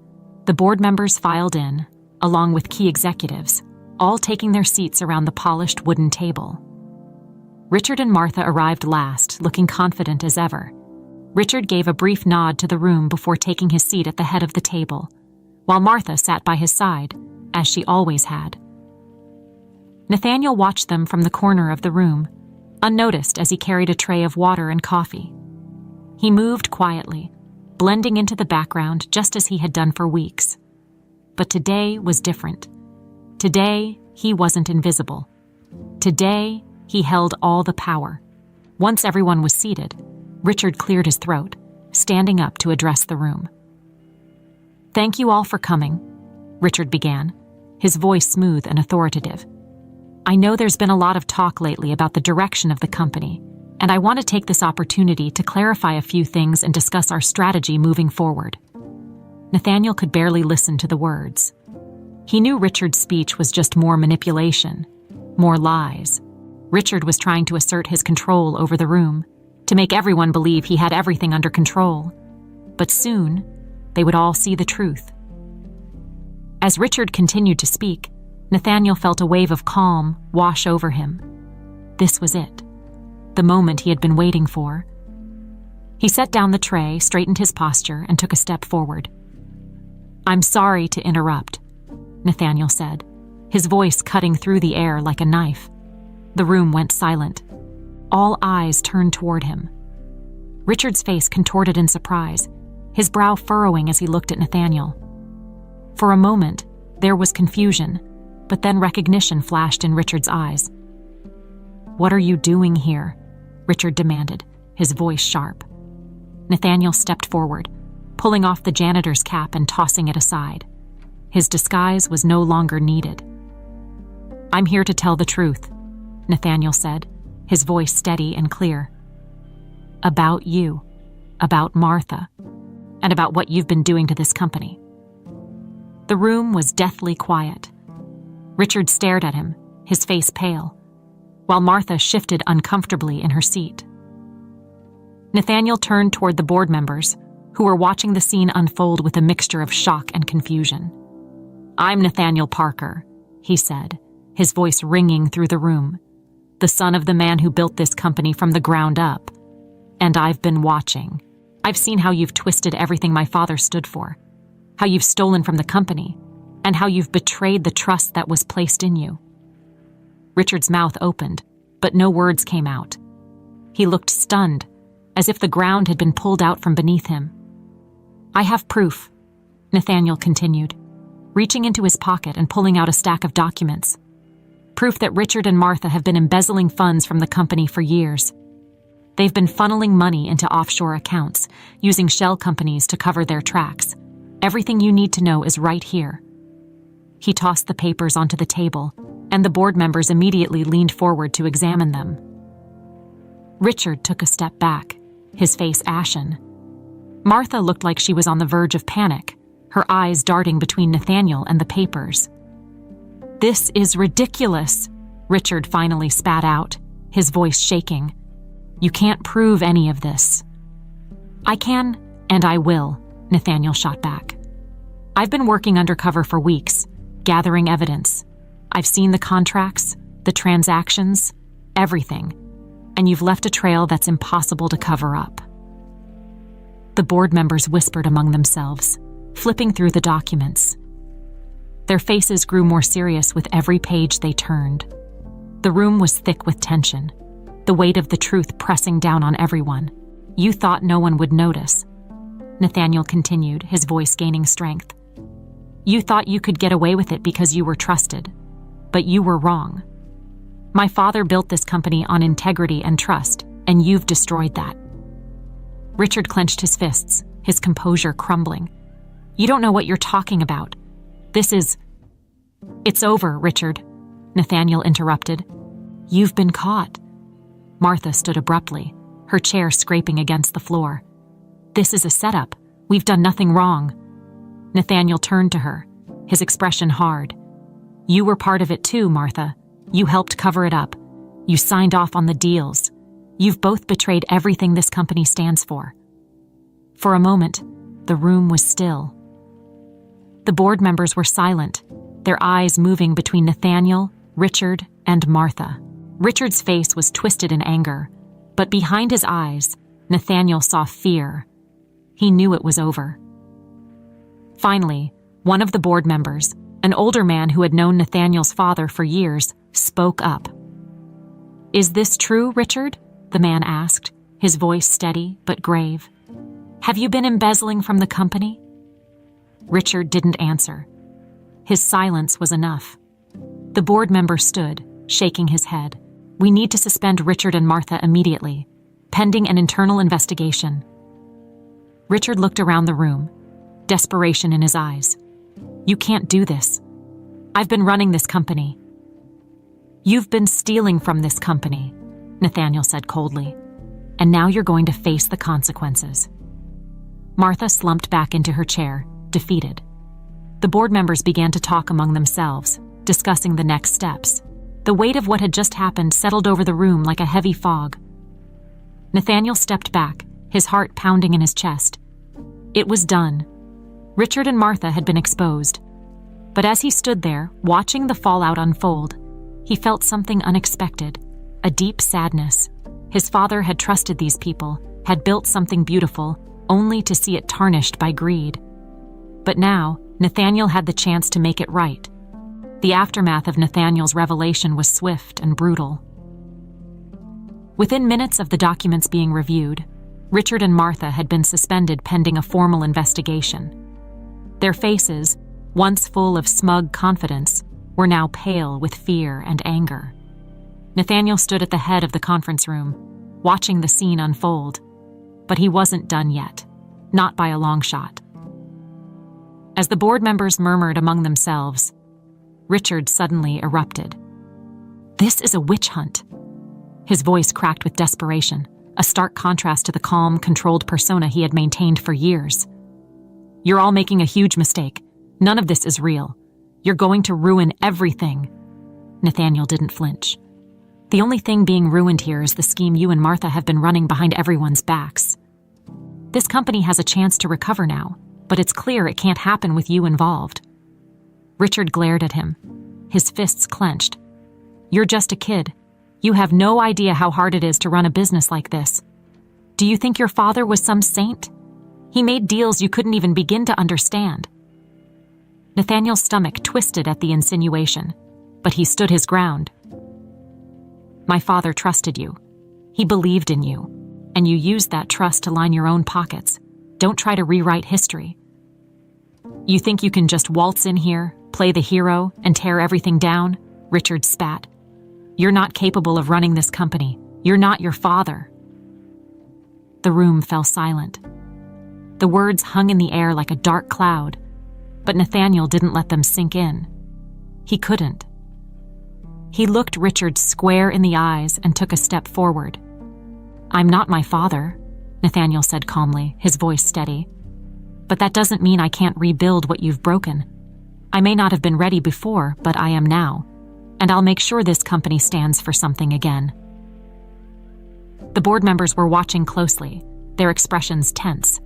the board members filed in, along with key executives, all taking their seats around the polished wooden table. Richard and Martha arrived last, looking confident as ever. Richard gave a brief nod to the room before taking his seat at the head of the table, while Martha sat by his side, as she always had. Nathaniel watched them from the corner of the room, unnoticed as he carried a tray of water and coffee. He moved quietly, blending into the background just as he had done for weeks. But today was different. Today, he wasn't invisible. Today, he held all the power. Once everyone was seated, Richard cleared his throat, standing up to address the room. "Thank you all for coming," Richard began, his voice smooth and authoritative. "I know there's been a lot of talk lately about the direction of the company, and I want to take this opportunity to clarify a few things and discuss our strategy moving forward." Nathaniel could barely listen to the words. He knew Richard's speech was just more manipulation, more lies. Richard was trying to assert his control over the room, to make everyone believe he had everything under control. But soon, they would all see the truth. As Richard continued to speak, Nathaniel felt a wave of calm wash over him. This was it, the moment he had been waiting for. He set down the tray, straightened his posture, and took a step forward. "I'm sorry to interrupt," Nathaniel said, his voice cutting through the air like a knife. The room went silent. All eyes turned toward him. Richard's face contorted in surprise, his brow furrowing as he looked at Nathaniel. For a moment, there was confusion, but then recognition flashed in Richard's eyes. "What are you doing here?" Richard demanded, his voice sharp. Nathaniel stepped forward, pulling off the janitor's cap and tossing it aside. His disguise was no longer needed. "I'm here to tell the truth," Nathaniel said, his voice steady and clear. "About you, about Martha, and about what you've been doing to this company." The room was deathly quiet. Richard stared at him, his face pale, while Martha shifted uncomfortably in her seat. Nathaniel turned toward the board members, who were watching the scene unfold with a mixture of shock and confusion. "I'm Nathaniel Parker," he said, his voice ringing through the room, "the son of the man who built this company from the ground up. And I've been watching. I've seen how you've twisted everything my father stood for, how you've stolen from the company, and how you've betrayed the trust that was placed in you." Richard's mouth opened, but no words came out. He looked stunned, as if the ground had been pulled out from beneath him. "I have proof," Nathaniel continued, reaching into his pocket and pulling out a stack of documents. "Proof that Richard and Martha have been embezzling funds from the company for years. They've been funneling money into offshore accounts, using shell companies to cover their tracks. Everything you need to know is right here." He tossed the papers onto the table, and the board members immediately leaned forward to examine them. Richard took a step back, his face ashen. Martha looked like she was on the verge of panic, her eyes darting between Nathaniel and the papers. "This is ridiculous," Richard finally spat out, his voice shaking. "You can't prove any of this." "I can, and I will," Nathaniel shot back. "I've been working undercover for weeks, gathering evidence. I've seen the contracts, the transactions, everything, and you've left a trail that's impossible to cover up." The board members whispered among themselves, flipping through the documents. Their faces grew more serious with every page they turned. The room was thick with tension, the weight of the truth pressing down on everyone. "You thought no one would notice," Nathaniel continued, his voice gaining strength. "You thought you could get away with it because you were trusted, but you were wrong. My father built this company on integrity and trust, and you've destroyed that." Richard clenched his fists, his composure crumbling. "You don't know what you're talking about. It's over, Richard," Nathaniel interrupted. "You've been caught." Martha stood abruptly, her chair scraping against the floor. "This is a setup. We've done nothing wrong." Nathaniel turned to her, his expression hard. "You were part of it too, Martha. You helped cover it up. You signed off on the deals. You've both betrayed everything this company stands for." For a moment, the room was still. The board members were silent, their eyes moving between Nathaniel, Richard, and Martha. Richard's face was twisted in anger, but behind his eyes, Nathaniel saw fear. He knew it was over. Finally, one of the board members, an older man who had known Nathaniel's father for years, spoke up. "Is this true, Richard?" the man asked, his voice steady but grave. "Have you been embezzling from the company?" Richard didn't answer. His silence was enough. The board member stood, shaking his head. "We need to suspend Richard and Martha immediately, pending an internal investigation." Richard looked around the room, desperation in his eyes. "You can't do this. I've been running this company." "You've been stealing from this company," Nathaniel said coldly, "and now you're going to face the consequences." Martha slumped back into her chair, defeated. The board members began to talk among themselves, discussing the next steps. The weight of what had just happened settled over the room like a heavy fog. Nathaniel stepped back, his heart pounding in his chest. It was done. Richard and Martha had been exposed. But as he stood there, watching the fallout unfold, he felt something unexpected, a deep sadness. His father had trusted these people, had built something beautiful, only to see it tarnished by greed. But now, Nathaniel had the chance to make it right. The aftermath of Nathaniel's revelation was swift and brutal. Within minutes of the documents being reviewed, Richard and Martha had been suspended pending a formal investigation. Their faces, once full of smug confidence, were now pale with fear and anger. Nathaniel stood at the head of the conference room, watching the scene unfold. But he wasn't done yet, not by a long shot. As the board members murmured among themselves, Richard suddenly erupted. "This is a witch hunt." His voice cracked with desperation, a stark contrast to the calm, controlled persona he had maintained for years. "You're all making a huge mistake. None of this is real. You're going to ruin everything." Nathaniel didn't flinch. "The only thing being ruined here is the scheme you and Martha have been running behind everyone's backs. This company has a chance to recover now, but it's clear it can't happen with you involved." Richard glared at him, his fists clenched. "You're just a kid. You have no idea how hard it is to run a business like this. Do you think your father was some saint? He made deals you couldn't even begin to understand." Nathaniel's stomach twisted at the insinuation, but he stood his ground. "My father trusted you. He believed in you, and you used that trust to line your own pockets. Don't try to rewrite history. You think you can just waltz in here, play the hero, and tear everything down?" Richard spat. "You're not capable of running this company. You're not your father." The room fell silent. The words hung in the air like a dark cloud, but Nathaniel didn't let them sink in. He couldn't. He looked Richard square in the eyes and took a step forward. "I'm not my father," Nathaniel said calmly, his voice steady. "But that doesn't mean I can't rebuild what you've broken. I may not have been ready before, but I am now, and I'll make sure this company stands for something again." The board members were watching closely, their expressions tense.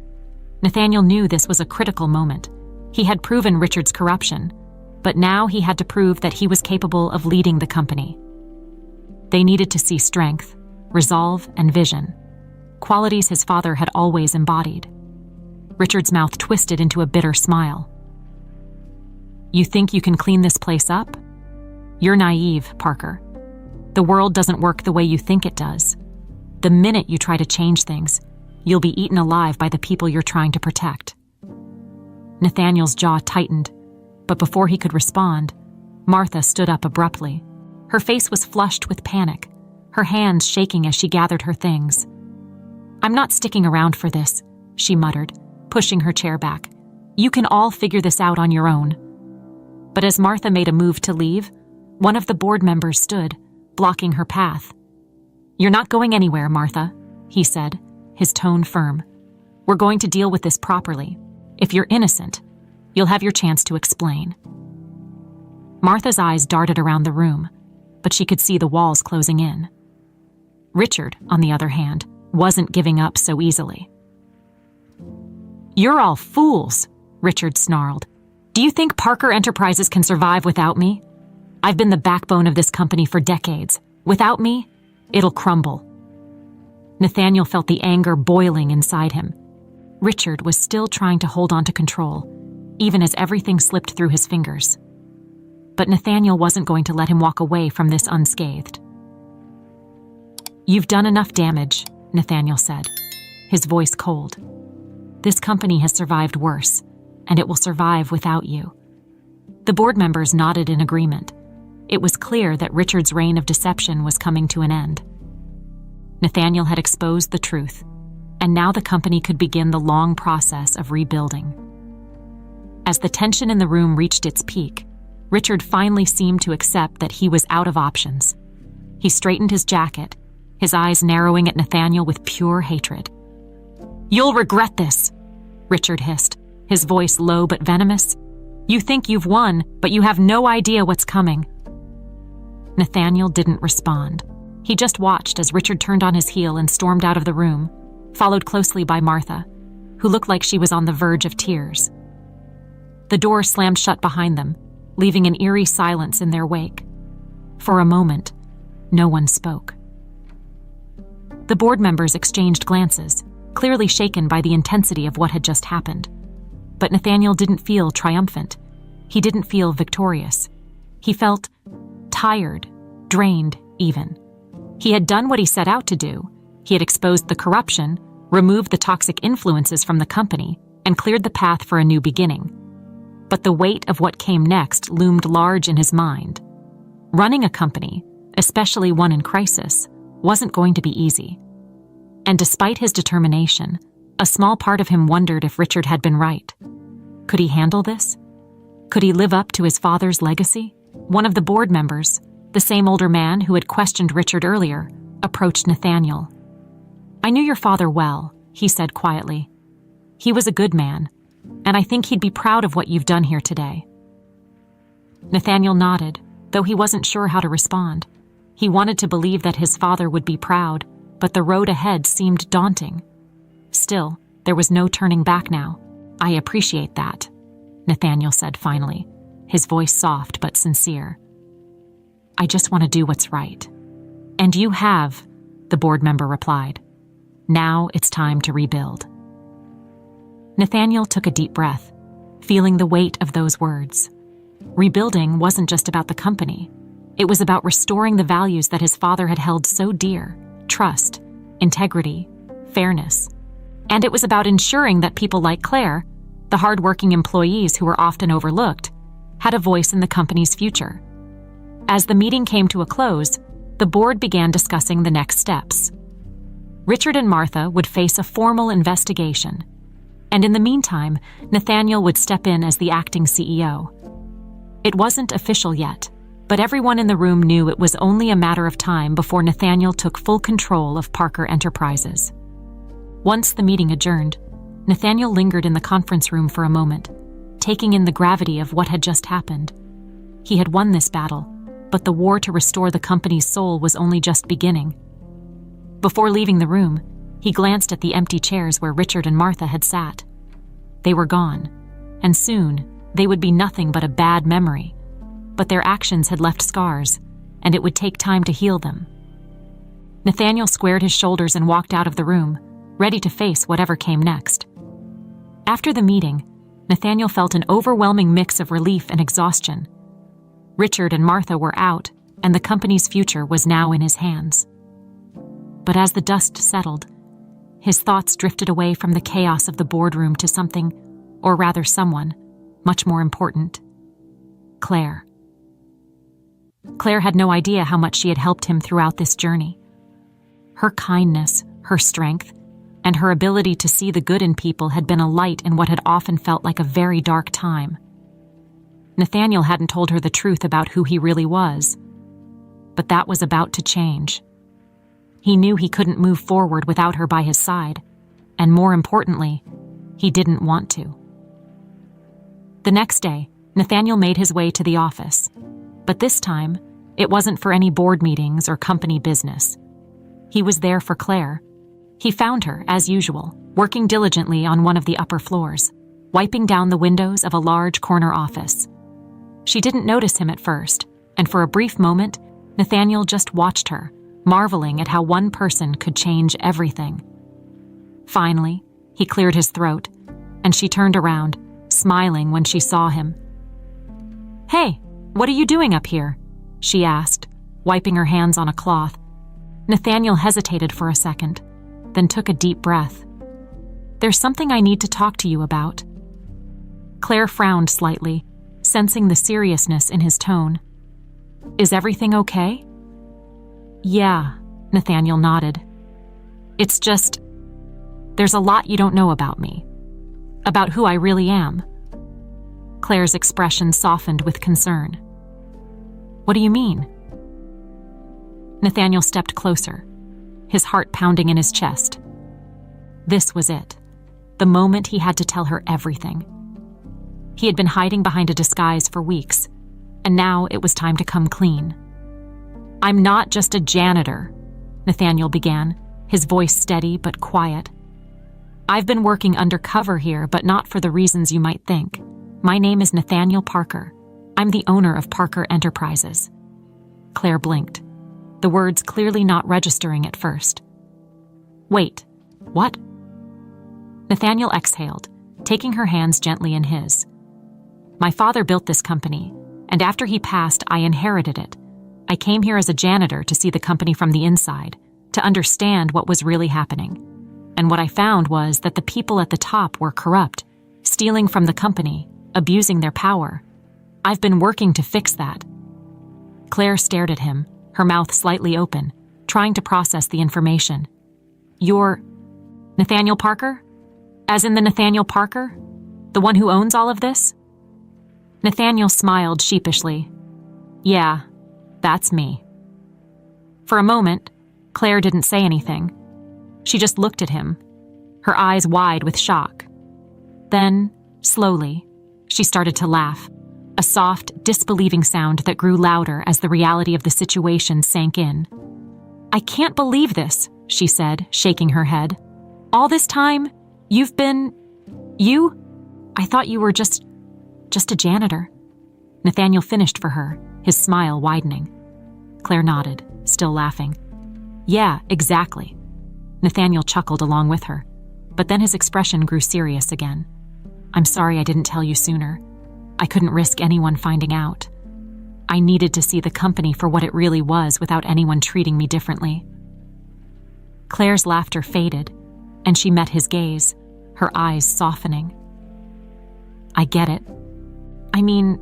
Nathaniel knew this was a critical moment. He had proven Richard's corruption, but now he had to prove that he was capable of leading the company. They needed to see strength, resolve, and vision, qualities his father had always embodied. Richard's mouth twisted into a bitter smile. "You think you can clean this place up? You're naive, Parker. The world doesn't work the way you think it does. The minute you try to change things, you'll be eaten alive by the people you're trying to protect." Nathaniel's jaw tightened, but before he could respond, Martha stood up abruptly. Her face was flushed with panic, her hands shaking as she gathered her things. "I'm not sticking around for this," she muttered, pushing her chair back. "You can all figure this out on your own." But as Martha made a move to leave, one of the board members stood, blocking her path. "You're not going anywhere, Martha," he said, his tone firm. "We're going to deal with this properly. If you're innocent, you'll have your chance to explain." Martha's eyes darted around the room, but she could see the walls closing in. Richard, on the other hand, wasn't giving up so easily. "You're all fools," Richard snarled. "Do you think Parker Enterprises can survive without me? I've been the backbone of this company for decades. Without me, it'll crumble." Nathaniel felt the anger boiling inside him. Richard was still trying to hold on to control, even as everything slipped through his fingers. But Nathaniel wasn't going to let him walk away from this unscathed. "You've done enough damage," Nathaniel said, his voice cold. "This company has survived worse, and it will survive without you." The board members nodded in agreement. It was clear that Richard's reign of deception was coming to an end. Nathaniel had exposed the truth, and now the company could begin the long process of rebuilding. As the tension in the room reached its peak, Richard finally seemed to accept that he was out of options. He straightened his jacket, his eyes narrowing at Nathaniel with pure hatred. "You'll regret this," Richard hissed, his voice low but venomous. "You think you've won, but you have no idea what's coming." Nathaniel didn't respond. He just watched as Richard turned on his heel and stormed out of the room, followed closely by Martha, who looked like she was on the verge of tears. The door slammed shut behind them, leaving an eerie silence in their wake. For a moment, no one spoke. The board members exchanged glances, clearly shaken by the intensity of what had just happened. But Nathaniel didn't feel triumphant. He didn't feel victorious. He felt tired, drained even. He had done what he set out to do. He had exposed the corruption, removed the toxic influences from the company, and cleared the path for a new beginning. But the weight of what came next loomed large in his mind. Running a company, especially one in crisis, wasn't going to be easy. And despite his determination, a small part of him wondered if Richard had been right. Could he handle this? Could he live up to his father's legacy? One of the board members, the same older man who had questioned Richard earlier, approached Nathaniel. "I knew your father well," he said quietly. "He was a good man, and I think he'd be proud of what you've done here today." Nathaniel nodded, though he wasn't sure how to respond. He wanted to believe that his father would be proud, but the road ahead seemed daunting. Still, there was no turning back now. "I appreciate that," Nathaniel said finally, his voice soft but sincere. "I just want to do what's right." "And you have," the board member replied. "Now it's time to rebuild." Nathaniel took a deep breath, feeling the weight of those words. Rebuilding wasn't just about the company. It was about restoring the values that his father had held so dear: trust, integrity, fairness. And it was about ensuring that people like Claire, the hardworking employees who were often overlooked, had a voice in the company's future. As the meeting came to a close, the board began discussing the next steps. Richard and Martha would face a formal investigation, and in the meantime, Nathaniel would step in as the acting CEO. It wasn't official yet, but everyone in the room knew it was only a matter of time before Nathaniel took full control of Parker Enterprises. Once the meeting adjourned, Nathaniel lingered in the conference room for a moment, taking in the gravity of what had just happened. He had won this battle, but the war to restore the company's soul was only just beginning. Before leaving the room, he glanced at the empty chairs where Richard and Martha had sat. They were gone, and soon they would be nothing but a bad memory. But their actions had left scars, and it would take time to heal them. Nathaniel squared his shoulders and walked out of the room, ready to face whatever came next. After the meeting, Nathaniel felt an overwhelming mix of relief and exhaustion. Richard and Martha were out, and the company's future was now in his hands. But as the dust settled, his thoughts drifted away from the chaos of the boardroom to something, or rather someone, much more important. Claire. Claire had no idea how much she had helped him throughout this journey. Her kindness, her strength, and her ability to see the good in people had been a light in what had often felt like a very dark time. Nathaniel hadn't told her the truth about who he really was, but that was about to change. He knew he couldn't move forward without her by his side, and more importantly, he didn't want to. The next day, Nathaniel made his way to the office, but this time, it wasn't for any board meetings or company business. He was there for Claire. He found her, as usual, working diligently on one of the upper floors, wiping down the windows of a large corner office. She didn't notice him at first, and for a brief moment, Nathaniel just watched her, marveling at how one person could change everything. Finally, he cleared his throat, and she turned around, smiling when she saw him. "Hey, what are you doing up here?" she asked, wiping her hands on a cloth. Nathaniel hesitated for a second, then took a deep breath. "There's something I need to talk to you about." Claire frowned slightly, sensing the seriousness in his tone. "Is everything okay?" "Yeah," Nathaniel nodded. "It's just, there's a lot you don't know about me. About who I really am." Claire's expression softened with concern. "What do you mean?" Nathaniel stepped closer, his heart pounding in his chest. This was it, the moment he had to tell her everything. He had been hiding behind a disguise for weeks, and now it was time to come clean. "I'm not just a janitor," Nathaniel began, his voice steady but quiet. "I've been working undercover here, but not for the reasons you might think. My name is Nathaniel Parker. I'm the owner of Parker Enterprises." Claire blinked, the words clearly not registering at first. "Wait, what?" Nathaniel exhaled, taking her hands gently in his. "My father built this company, and after he passed, I inherited it. I came here as a janitor to see the company from the inside, to understand what was really happening. And what I found was that the people at the top were corrupt, stealing from the company, abusing their power. I've been working to fix that." Claire stared at him, her mouth slightly open, trying to process the information. "You're Nathaniel Parker? As in the Nathaniel Parker? The one who owns all of this?" Nathaniel smiled sheepishly. "Yeah, that's me." For a moment, Claire didn't say anything. She just looked at him, her eyes wide with shock. Then, slowly, she started to laugh, a soft, disbelieving sound that grew louder as the reality of the situation sank in. "I can't believe this," she said, shaking her head. "All this time, you've been... you? I thought you were just a janitor." Nathaniel finished for her, his smile widening. Claire nodded, still laughing. "Yeah, exactly." Nathaniel chuckled along with her, but then his expression grew serious again. "I'm sorry I didn't tell you sooner. I couldn't risk anyone finding out. I needed to see the company for what it really was without anyone treating me differently." Claire's laughter faded, and she met his gaze, her eyes softening. "I get it. I mean,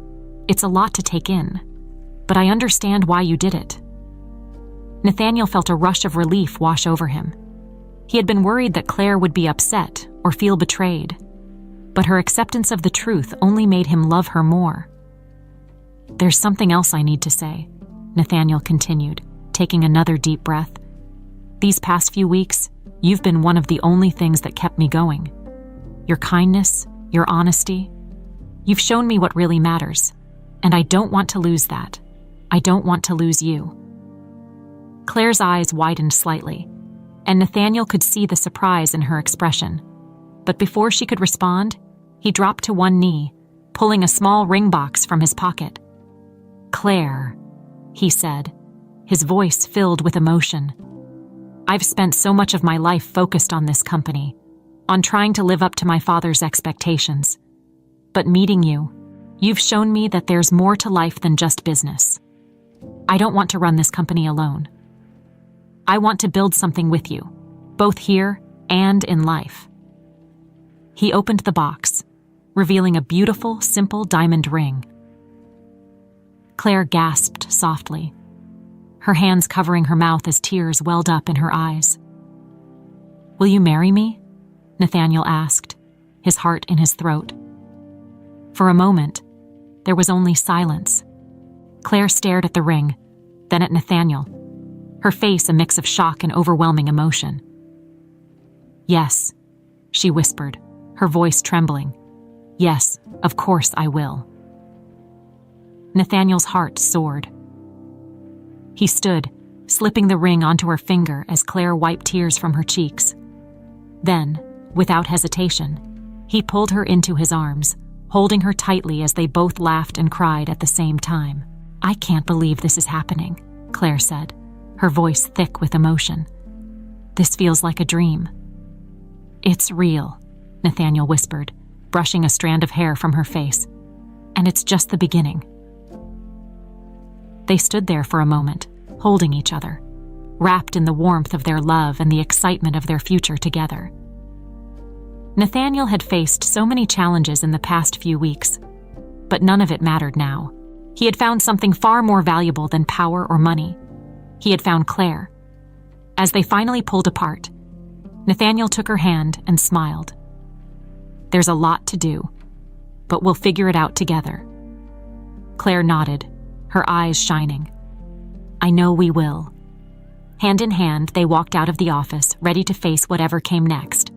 it's a lot to take in, but I understand why you did it." Nathaniel felt a rush of relief wash over him. He had been worried that Claire would be upset or feel betrayed, but her acceptance of the truth only made him love her more. "There's something else I need to say," Nathaniel continued, taking another deep breath. "These past few weeks, You've been one of the only things that kept me going. Your kindness, your honesty. You've shown me what really matters, and I don't want to lose that. I don't want to lose you." Claire's eyes widened slightly, and Nathaniel could see the surprise in her expression. But before she could respond, he dropped to one knee, pulling a small ring box from his pocket. "Claire," he said, his voice filled with emotion. "I've spent so much of my life focused on this company, on trying to live up to my father's expectations. But meeting you, you've shown me that there's more to life than just business. I don't want to run this company alone. I want to build something with you, both here and in life." He opened the box, revealing a beautiful, simple diamond ring. Claire gasped softly, her hands covering her mouth as tears welled up in her eyes. "Will you marry me?" Nathaniel asked, his heart in his throat. For a moment, there was only silence. Claire stared at the ring, then at Nathaniel, her face a mix of shock and overwhelming emotion. "Yes," she whispered, her voice trembling. "Yes, of course I will." Nathaniel's heart soared. He stood, slipping the ring onto her finger as Claire wiped tears from her cheeks. Then, without hesitation, he pulled her into his arms, holding her tightly as they both laughed and cried at the same time. "I can't believe this is happening," Claire said, her voice thick with emotion. "This feels like a dream." "It's real," Nathaniel whispered, brushing a strand of hair from her face. "And it's just the beginning." They stood there for a moment, holding each other, wrapped in the warmth of their love and the excitement of their future together. Nathaniel had faced so many challenges in the past few weeks, but none of it mattered now. He had found something far more valuable than power or money. He had found Claire. As they finally pulled apart, Nathaniel took her hand and smiled. "There's a lot to do, but we'll figure it out together." Claire nodded, her eyes shining. "I know we will." Hand in hand, they walked out of the office, ready to face whatever came next.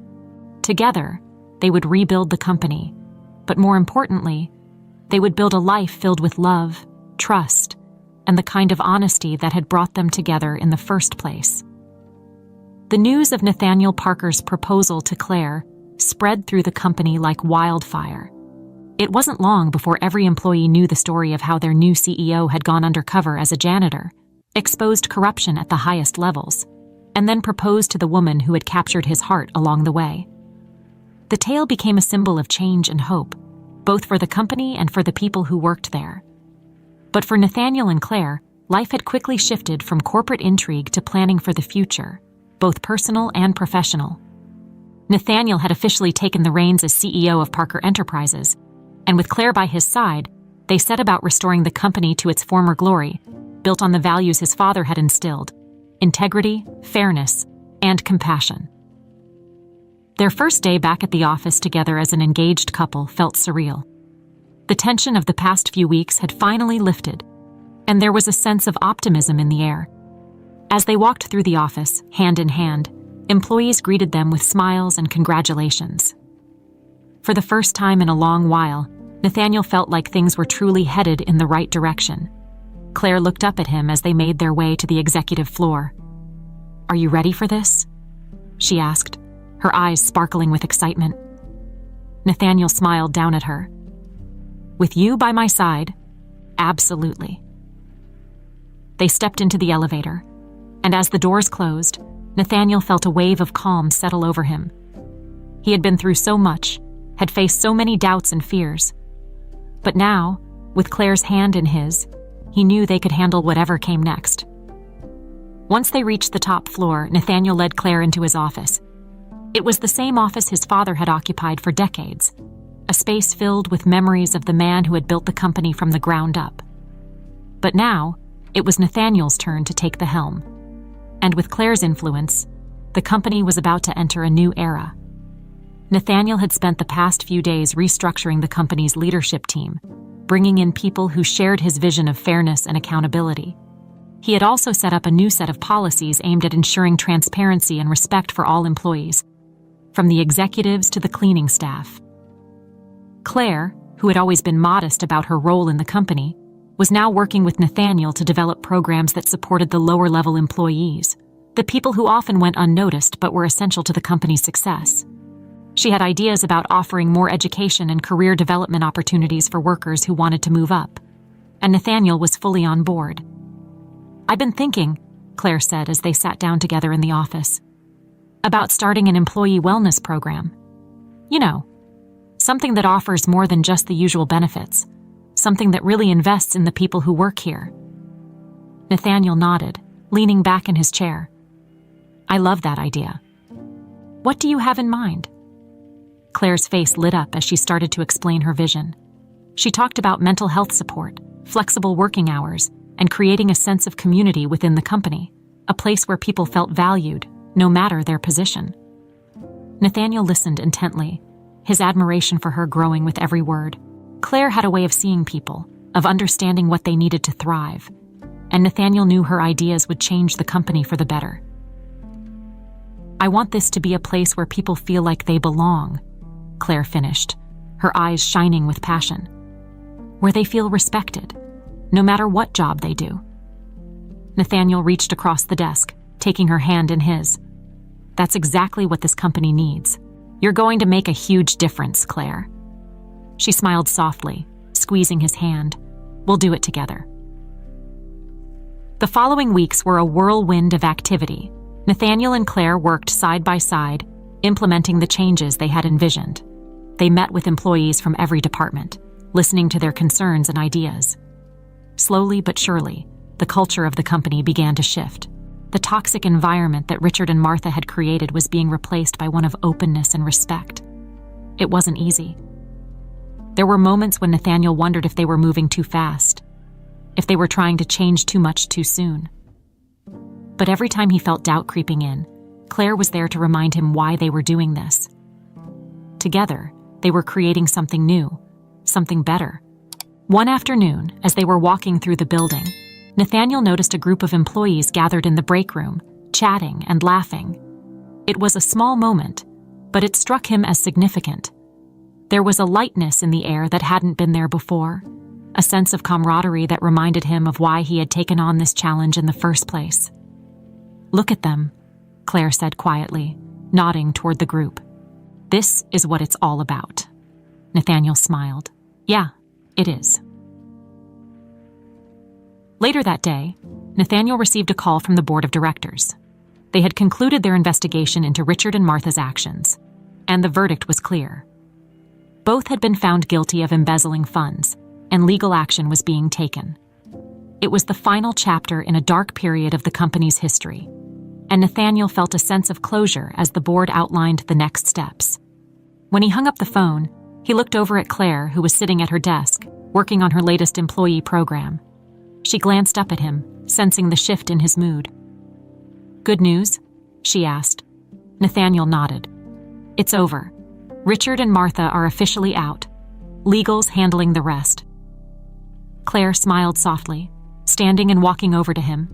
Together, they would rebuild the company, but more importantly, they would build a life filled with love, trust, and the kind of honesty that had brought them together in the first place. The news of Nathaniel Parker's proposal to Claire spread through the company like wildfire. It wasn't long before every employee knew the story of how their new CEO had gone undercover as a janitor, exposed corruption at the highest levels, and then proposed to the woman who had captured his heart along the way. The tale became a symbol of change and hope, both for the company and for the people who worked there. But for Nathaniel and Claire, life had quickly shifted from corporate intrigue to planning for the future, both personal and professional. Nathaniel had officially taken the reins as CEO of Parker Enterprises, and with Claire by his side, they set about restoring the company to its former glory, built on the values his father had instilled: integrity, fairness, and compassion. Their first day back at the office together as an engaged couple felt surreal. The tension of the past few weeks had finally lifted, and there was a sense of optimism in the air. As they walked through the office, hand in hand, employees greeted them with smiles and congratulations. For the first time in a long while, Nathaniel felt like things were truly headed in the right direction. Claire looked up at him as they made their way to the executive floor. "Are you ready for this?" she asked, her eyes sparkling with excitement. Nathaniel smiled down at her. "With you by my side, absolutely." They stepped into the elevator, and as the doors closed, Nathaniel felt a wave of calm settle over him. He had been through so much, had faced so many doubts and fears. But now, with Claire's hand in his, he knew they could handle whatever came next. Once they reached the top floor, Nathaniel led Claire into his office. It was the same office his father had occupied for decades, a space filled with memories of the man who had built the company from the ground up. But now, it was Nathaniel's turn to take the helm. And with Claire's influence, the company was about to enter a new era. Nathaniel had spent the past few days restructuring the company's leadership team, bringing in people who shared his vision of fairness and accountability. He had also set up a new set of policies aimed at ensuring transparency and respect for all employees, from the executives to the cleaning staff. Claire, who had always been modest about her role in the company, was now working with Nathaniel to develop programs that supported the lower-level employees, the people who often went unnoticed but were essential to the company's success. She had ideas about offering more education and career development opportunities for workers who wanted to move up, and Nathaniel was fully on board. "I've been thinking," Claire said as they sat down together in the office, "about starting an employee wellness program. You know, something that offers more than just the usual benefits, something that really invests in the people who work here." Nathaniel nodded, leaning back in his chair. "I love that idea. What do you have in mind?" Claire's face lit up as she started to explain her vision. She talked about mental health support, flexible working hours, and creating a sense of community within the company, a place where people felt valued, no matter their position. Nathaniel listened intently, his admiration for her growing with every word. Claire had a way of seeing people, of understanding what they needed to thrive, and Nathaniel knew her ideas would change the company for the better. "I want this to be a place where people feel like they belong," Claire finished, her eyes shining with passion. "Where they feel respected, no matter what job they do." Nathaniel reached across the desk, taking her hand in his. "That's exactly what this company needs. You're going to make a huge difference, Claire." She smiled softly, squeezing his hand. "We'll do it together." The following weeks were a whirlwind of activity. Nathaniel and Claire worked side by side, implementing the changes they had envisioned. They met with employees from every department, listening to their concerns and ideas. Slowly but surely, the culture of the company began to shift. The toxic environment that Richard and Martha had created was being replaced by one of openness and respect. It wasn't easy. There were moments when Nathaniel wondered if they were moving too fast, if they were trying to change too much too soon. But every time he felt doubt creeping in, Claire was there to remind him why they were doing this. Together, they were creating something new, something better. One afternoon, as they were walking through the building, Nathaniel noticed a group of employees gathered in the break room, chatting and laughing. It was a small moment, but it struck him as significant. There was a lightness in the air that hadn't been there before, a sense of camaraderie that reminded him of why he had taken on this challenge in the first place. "Look at them," Claire said quietly, nodding toward the group. "This is what it's all about." Nathaniel smiled. "Yeah, it is." Later that day, Nathaniel received a call from the board of directors. They had concluded their investigation into Richard and Martha's actions, and the verdict was clear. Both had been found guilty of embezzling funds, and legal action was being taken. It was the final chapter in a dark period of the company's history, and Nathaniel felt a sense of closure as the board outlined the next steps. When he hung up the phone, he looked over at Claire, who was sitting at her desk, working on her latest employee program. She glanced up at him, sensing the shift in his mood. "Good news?" she asked. Nathaniel nodded. "It's over. Richard and Martha are officially out. Legal's handling the rest." Claire smiled softly, standing and walking over to him.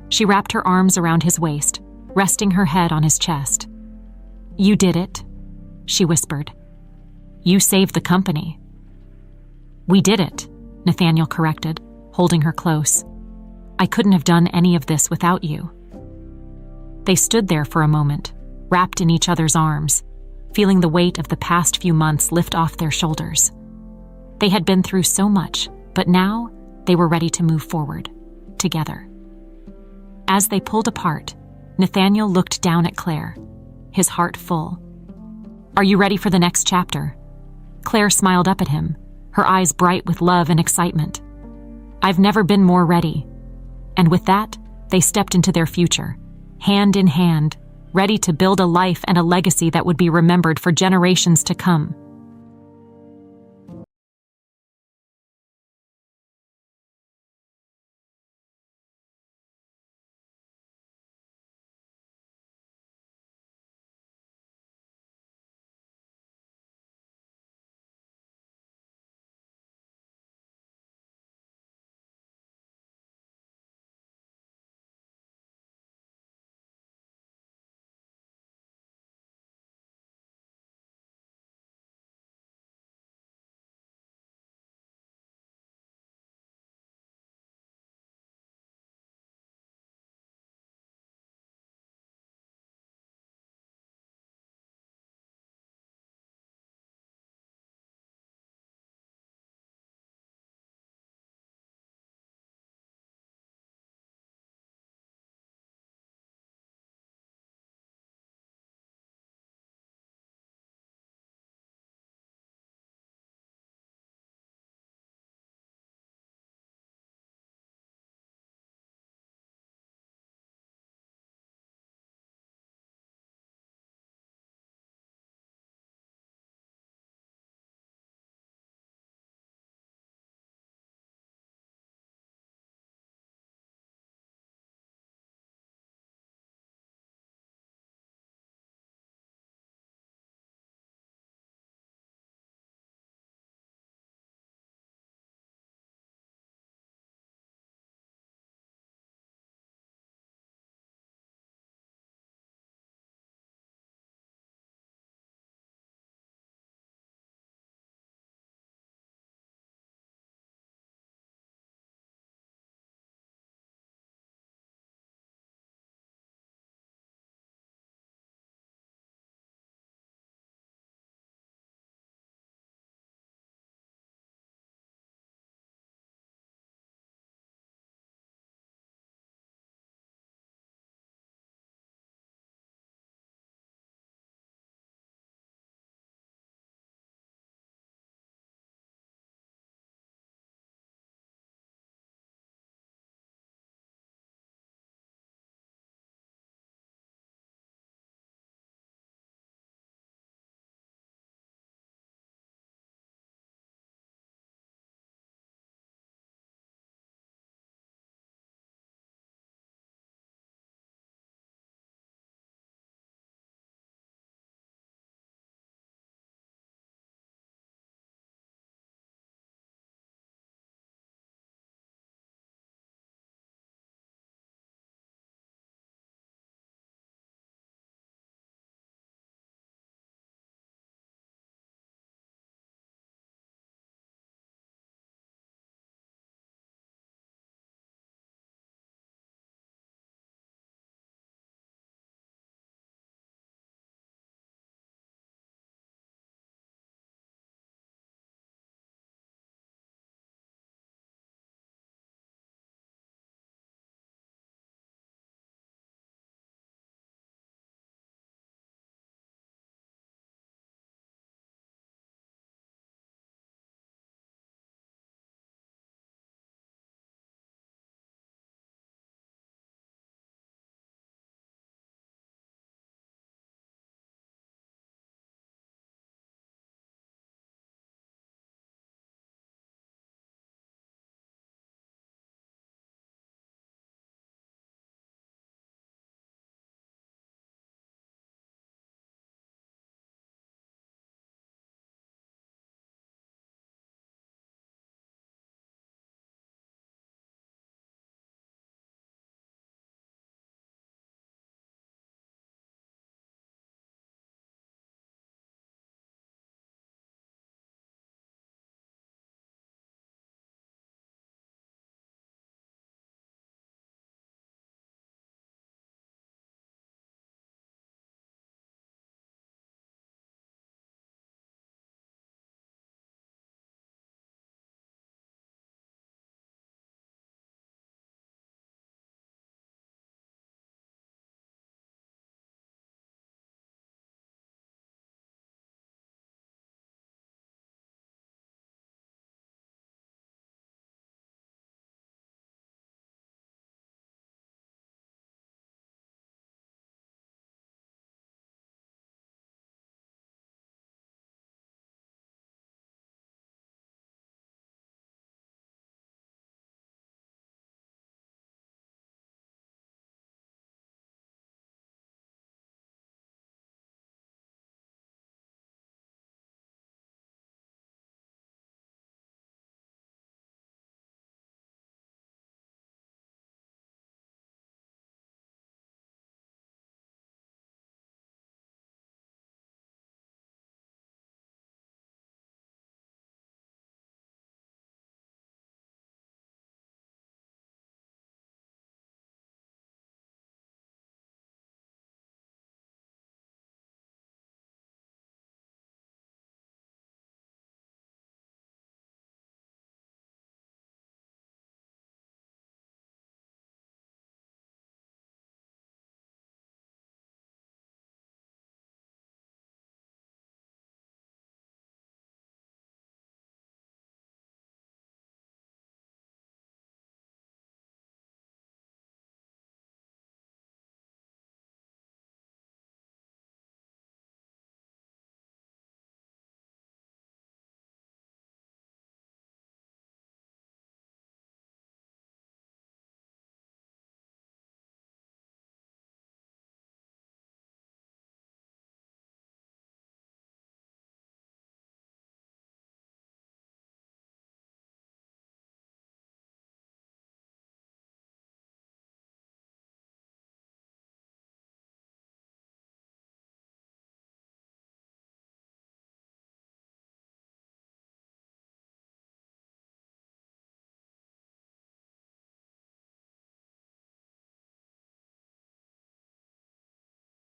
She wrapped her arms around his waist, resting her head on his chest. "You did it," she whispered. "You saved the company." "We did it," Nathaniel corrected, holding her close. "I couldn't have done any of this without you." They stood there for a moment, wrapped in each other's arms, feeling the weight of the past few months lift off their shoulders. They had been through so much, but now they were ready to move forward, together. As they pulled apart, Nathaniel looked down at Claire, his heart full. "Are you ready for the next chapter?" Claire smiled up at him, her eyes bright with love and excitement. "I've never been more ready." And with that, they stepped into their future, hand in hand, ready to build a life and a legacy that would be remembered for generations to come.